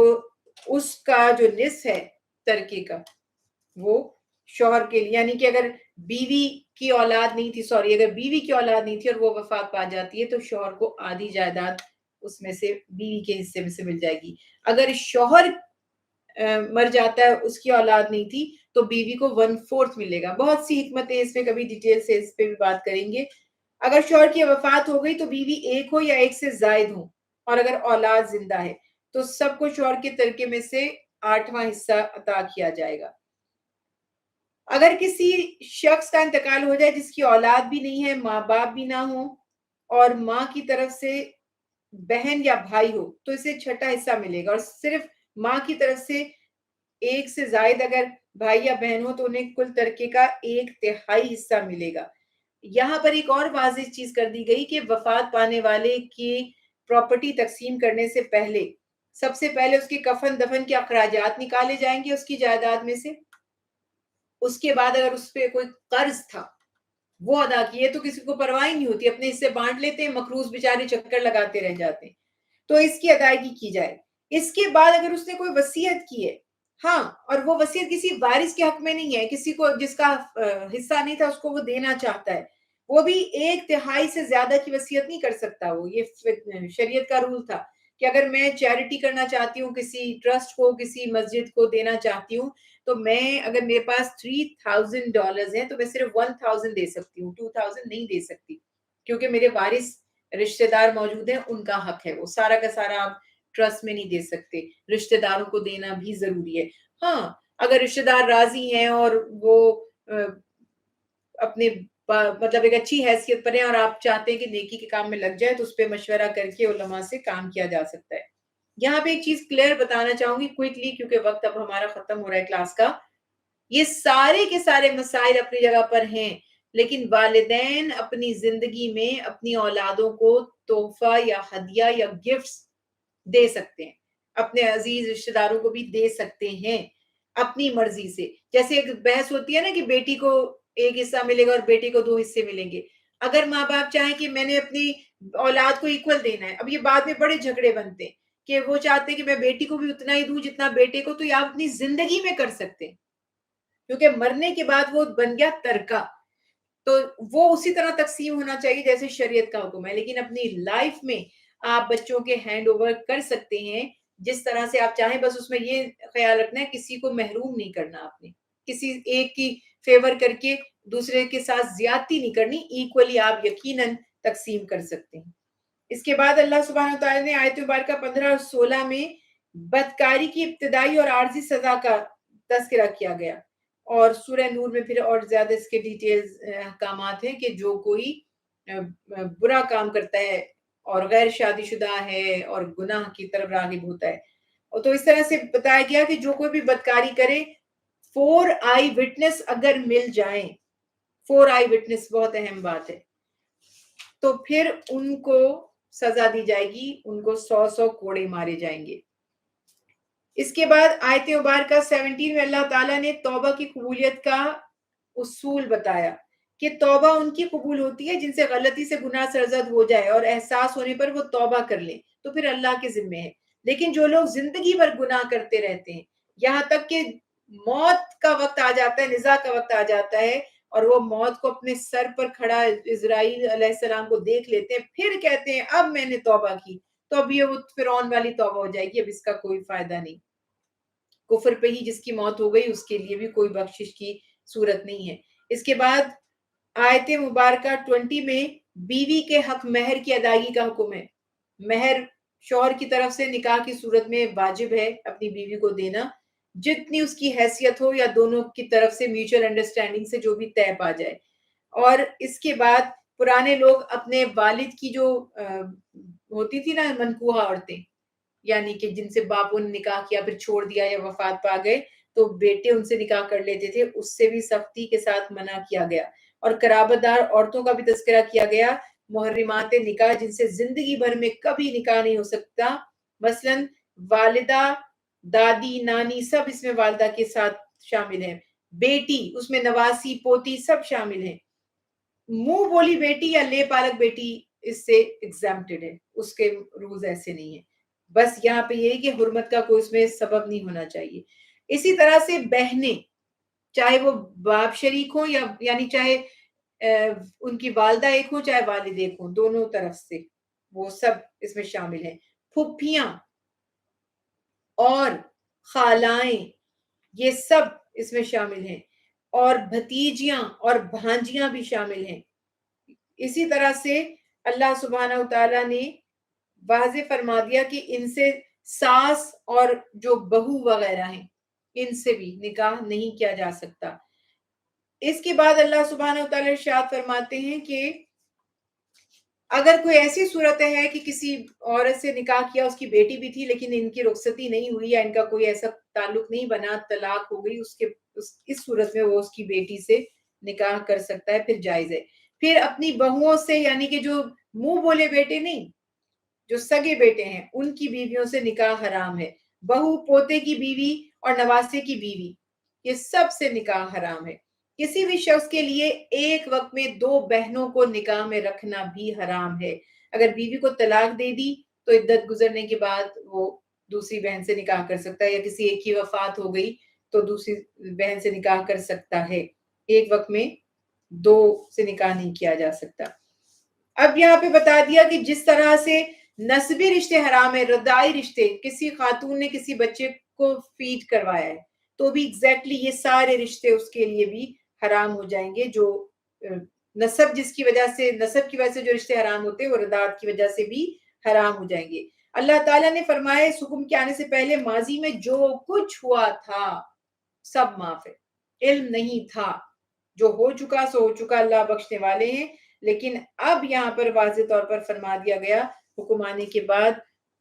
اس کا جو نصف ہے ترکے کا وہ شوہر کے لیے، یعنی کہ اگر بیوی کی اولاد نہیں تھی، اگر بیوی کی اولاد نہیں تھی اور وہ وفات پا جاتی ہے تو شوہر کو آدھی جائیداد اس میں سے بیوی کے حصے میں سے مل جائے گی. اگر شوہر مر جاتا ہے, اس کی اولاد نہیں تھی, تو بیوی کو 1/4 ملے گا. بہت سی حکمتیں اس میں, کبھی ڈیٹیل سے اس پہ بھی بات کریں گے. اگر شوہر کی وفات ہو گئی تو بیوی ایک ہو یا ایک سے زائد ہو, اور اگر اولاد زندہ ہے تو سب کو شوہر کے ترکے میں سے 8واں حصہ عطا کیا جائے گا. اگر کسی شخص کا انتقال ہو جائے جس کی اولاد بھی نہیں ہے, ماں باپ بھی نہ ہو, اور ماں کی طرف سے بہن یا بھائی ہو, تو اسے چھٹا حصہ ملے گا. اور صرف ماں کی طرف سے ایک سے زائد اگر بھائی یا بہن ہو تو انہیں کل ترکے کا 1/3 حصہ ملے گا. یہاں پر ایک اور واضح چیز کر دی گئی کہ وفات پانے والے کی پراپرٹی تقسیم کرنے سے پہلے سب سے پہلے اس کے کفن دفن کے اخراجات نکالے جائیں گے اس کی جائیداد میں سے. اس کے بعد اگر اس پہ کوئی قرض تھا وہ ادا کیے تو کسی کو پرواہ نہیں ہوتی, اپنے حصے بانٹ لیتے ہیں, مقروض بیچارے چکر لگاتے رہ جاتے ہیں, تو اس کی ادائیگی کی جائے. اس کے بعد اگر اس نے کوئی وصیت کی ہے, ہاں, اور وہ وصیت کسی وارث کے حق میں نہیں ہے, کسی کو جس کا حصہ نہیں تھا اس کو وہ دینا چاہتا ہے, وہ بھی 1/3 سے زیادہ کی وصیت نہیں کر سکتا. وہ یہ شریعت کا رول تھا کہ اگر میں چیریٹی کرنا چاہتی ہوں, کسی ٹرسٹ کو, کسی مسجد کو دینا چاہتی ہوں, تو میں اگر میرے پاس $3,000 ہیں تو میں صرف 1,000 دے سکتی ہوں, 2,000 نہیں دے سکتی, کیونکہ میرے وارث رشتہ دار موجود ہیں, ان کا حق ہے. وہ سارا کا سارا آپ ٹرسٹ میں نہیں دے سکتے, رشتہ داروں کو دینا بھی ضروری ہے. ہاں, اگر رشتہ دار راضی ہیں اور وہ اپنے مطلب ایک اچھی حیثیت پر ہیں اور آپ چاہتے ہیں کہ نیکی کے کام میں لگ جائے, تو اس پہ مشورہ کر کے علماء سے کام کیا جا سکتا ہے. یہاں پہ ایک چیز کلیئر بتانا چاہوں گی کوئکلی, کیونکہ وقت اب ہمارا ختم ہو رہا ہے کلاس کا. یہ سارے کے سارے مسائل اپنی جگہ پر ہیں, لیکن والدین اپنی زندگی میں اپنی اولادوں کو تحفہ یا ہدیہ یا گفٹس دے سکتے ہیں, اپنے عزیز رشتہ داروں کو بھی دے سکتے ہیں اپنی مرضی سے. جیسے ایک بحث ہوتی ہے نا کہ بیٹی کو 1 حصہ ملے گا اور بیٹے کو 2 حصے ملیں گے. اگر ماں باپ چاہیں کہ میں نے اپنی اولاد کو ایکول دینا ہے, اب یہ بعد میں بڑے جھگڑے بنتے ہیں کہ وہ چاہتے ہیں کہ میں بیٹی کو بھی اتنا ہی دوں جتنا بیٹے کو, تو یہ آپ اپنی زندگی میں کر سکتے ہیں, کیونکہ مرنے کے بعد وہ بن گیا ترکہ, تو وہ اسی طرح تقسیم ہونا چاہیے جیسے شریعت کا حکم ہے. لیکن اپنی لائف میں آپ بچوں کے ہینڈ اوور کر سکتے ہیں جس طرح سے آپ چاہیں, بس اس میں یہ خیال رکھنا ہے کسی کو محروم نہیں کرنا, آپ نے کسی ایک کی فیور کر کے دوسرے کے ساتھ زیادتی نہیں کرنی, ایکولی آپ یقیناً تقسیم کر سکتے ہیں. اس کے بعد اللہ سبحانہ وتعالی نے آیت مبارکہ 15 اور 16 میں بدکاری کی ابتدائی اور عارضی سزا کا تذکرہ کیا گیا, اور سورہ نور میں پھر اور زیادہ اس کے ڈیٹیلز احکامات ہیں کہ جو کوئی برا کام کرتا ہے اور غیر شادی شدہ ہے اور گناہ کی طرف راغب ہوتا ہے, اور تو اس طرح سے بتایا گیا کہ جو کوئی بھی بدکاری کرے 4 آئی وٹنس اگر مل جائیں, 4 آئی وٹنس بہت اہم بات ہے, تو پھر ان کو سزا دی جائے گی, ان کو 100 کوڑے مارے جائیں گے. اس کے بعد آیت مبارکہ 17 میں اللہ تعالیٰ نے توبہ کی قبولیت کا اصول بتایا کہ توبہ ان کی قبول ہوتی ہے جن سے غلطی سے گناہ سرزد ہو جائے اور احساس ہونے پر وہ توبہ کر لیں, تو پھر اللہ کے ذمے ہے. لیکن جو لوگ زندگی بھر گناہ کرتے رہتے ہیں یہاں تک کہ موت کا وقت آ جاتا ہے, نزاع کا وقت آ جاتا ہے, اور وہ موت کو اپنے سر پر کھڑا اسرائیل علیہ السلام کو دیکھ لیتے ہیں, پھر کہتے ہیں اب میں نے توبہ کی, تو اب یہ وہ فرعون والی توبہ ہو جائے گی, اب اس کا کوئی فائدہ نہیں. کفر پہ ہی جس کی موت ہو گئی اس کے لیے بھی کوئی بخشش کی صورت نہیں ہے. اس کے بعد آیت مبارکہ 20 میں بیوی کے حق مہر کی ادائیگی کا حکم ہے. مہر شوہر کی طرف سے نکاح کی صورت میں واجب ہے اپنی بیوی کو دینا, جتنی اس کی حیثیت ہو یا دونوں کی طرف سے میوچل انڈرسٹینڈنگ سے جو بھی طے پا جائے. اور اس کے بعد پرانے لوگ اپنے والد کی جو ہوتی تھی نا منکوحہ عورتیں, یعنی کہ جن سے باپوں نے نکاح کیا پھر چھوڑ دیا یا وفات پا گئے, تو بیٹے ان سے نکاح کر لیتے تھے, اس سے بھی سختی کے ساتھ منع کیا گیا. اور قرابت دار عورتوں کا بھی تذکرہ کیا گیا, محرمات نکاح جن سے زندگی بھر میں کبھی نکاح نہیں ہو سکتا, مثلاً والدہ, دادی, نانی, سب اس میں والدہ کے ساتھ شامل ہیں. بیٹی, اس میں نواسی, پوتی سب شامل ہیں. منہ بولی بیٹی یا لے پالک بیٹی اس سے ایگزامپٹڈ ہے, اس کے رولز ایسے نہیں ہیں. بس یہاں پہ یہی کہ حرمت کا کوئی اس میں سبب نہیں ہونا چاہیے. اسی طرح سے بہنیں, چاہے وہ باپ شریک ہوں یا یعنی چاہے ان کی والدہ ایک ہوں چاہے والد ایک ہوں, دونوں طرف سے وہ سب اس میں شامل ہیں. پھپھیاں اور خالائیں، یہ سب اس میں شامل ہیں، اور بھتیجیاں اور بھانجیاں بھی شامل ہیں۔ اسی طرح سے اللہ سبحانہ وتعالیٰ نے واضح فرما دیا کہ ان سے ساس اور جو بہو وغیرہ ہیں ان سے بھی نکاح نہیں کیا جا سکتا۔ اس کے بعد اللہ سبحانہ وتعالیٰ ارشاد فرماتے ہیں کہ اگر کوئی ایسی صورت ہے کہ کسی عورت سے نکاح کیا، اس کی بیٹی بھی تھی لیکن ان کی رخصتی نہیں ہوئی یا ان کا کوئی ایسا تعلق نہیں بنا، طلاق ہو گئی، اس صورت میں وہ اس کی بیٹی سے نکاح کر سکتا ہے، پھر جائز ہے۔ پھر اپنی بہوؤں سے، یعنی کہ جو منہ بولے بیٹے نہیں، جو سگے بیٹے ہیں، ان کی بیویوں سے نکاح حرام ہے۔ بہو، پوتے کی بیوی اور نواسے کی بیوی، یہ سب سے نکاح حرام ہے۔ کسی بھی شخص کے لیے ایک وقت میں دو بہنوں کو نکاح میں رکھنا بھی حرام ہے۔ اگر بیوی کو طلاق دے دی تو عدت گزرنے کے بعد وہ دوسری بہن سے نکاح کر سکتا ہے، یا کسی ایک کی وفات ہو گئی تو دوسری بہن سے نکاح کر سکتا ہے۔ ایک وقت میں دو سے نکاح نہیں کیا جا سکتا۔ اب یہاں پہ بتا دیا کہ جس طرح سے نسبی رشتے حرام ہے، رضاعی رشتے، کسی خاتون نے کسی بچے کو فیڈ کروایا ہے تو بھی ایگزیکٹلی یہ سارے رشتے اس کے لیے بھی حرام ہو جائیں گے۔ جو نسب کی وجہ سے جو رشتے حرام ہوتے ہیں وہ رضاعت کی وجہ سے بھی حرام ہو جائیں گے۔ اللہ تعالیٰ نے فرمایا اس حکم کے آنے سے پہلے ماضی میں جو کچھ ہوا تھا سب معاف ہے، علم نہیں تھا، جو ہو چکا سو ہو چکا، اللہ بخشنے والے ہیں۔ لیکن اب یہاں پر واضح طور پر فرما دیا گیا حکم آنے کے بعد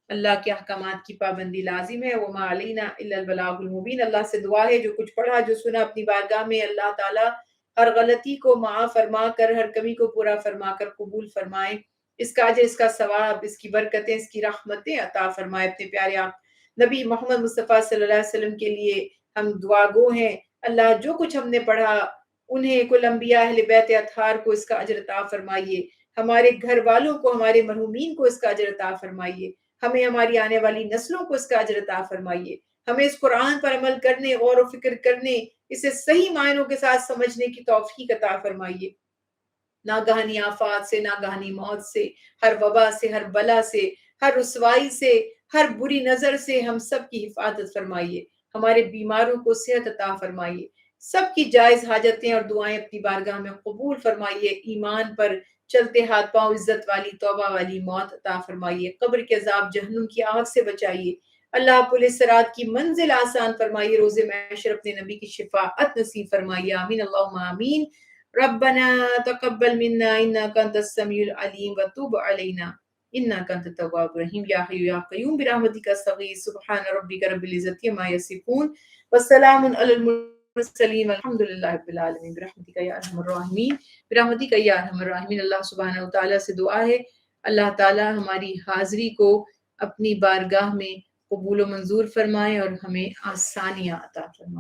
اللہ کے احکامات کی پابندی لازم ہے۔ وَمَا عَلَيْنَا إِلَّا الْبَلَاغُ الْمُبِينُ۔ اللہ سے دعا ہے جو کچھ پڑھا جو سنا اپنی بارگاہ میں اللہ تعالیٰ ہر غلطی کو معاف فرما کر، ہر کمی کو پورا فرما کر قبول فرمائے، اس کا اجر، اس کا ثواب، اس کی برکتیں، اس کی رحمتیں عطا فرمائے۔ اپنے پیارے آپ نبی محمد مصطفیٰ صلی اللہ علیہ وسلم کے لیے ہم دعا گو ہیں۔ اللہ جو کچھ ہم نے پڑھا انہیں، کل انبیاء، اہل بیت اطہار کو اس کا اجر عطا فرمائیے، ہمارے گھر والوں کو، ہمارے مرحومین کو اس کا اجر عطا فرمائیے، ہمیں، ہماری آنے والی نسلوں کو اس کا اجر عطا فرمائیے، ہمیں اس قرآن پر عمل کرنے، غور و فکر کرنے، اسے صحیح معنوں کے ساتھ سمجھنے کی توفیق عطا فرمائیے۔ ناگہانی آفات سے، ناگہانی موت سے، ہر وبا سے، ہر بلا سے، ہر رسوائی سے، ہر بری نظر سے ہم سب کی حفاظت فرمائیے، ہمارے بیماروں کو صحت عطا فرمائیے، سب کی جائز حاجتیں اور دعائیں اپنی بارگاہ میں قبول فرمائیے، ایمان پر چلتے ہاتھ پاؤں عزت والی توبہ والی موت عطا فرمائیے، قبر کے عذاب، جہنم کی آگ سے بچائیے، اللہ پل صراط کی منزل آسان فرمائیے، روز محشر اپنے نبی کی شفاعت نصیب فرمائیے، آمین اللہم آمین۔ ربنا تقبل منا انك انت السميع العليم وتب علينا انك انت التواب الرحيم يا حي يا قيوم برحمتك استغيث سبحان ربك رب العزة عما يصفون والسلام على المرسلين والحمد لله رب العالمين برحمتك يا ارحم الراحمين برحمتك یا ارحم الراحمین۔ اللہ سبحانہ وتعالیٰ سے دعا ہے اللہ تعالیٰ ہماری حاضری کو اپنی بارگاہ میں قبول و منظور فرمائے اور ہمیں آسانیاں عطا فرمائے۔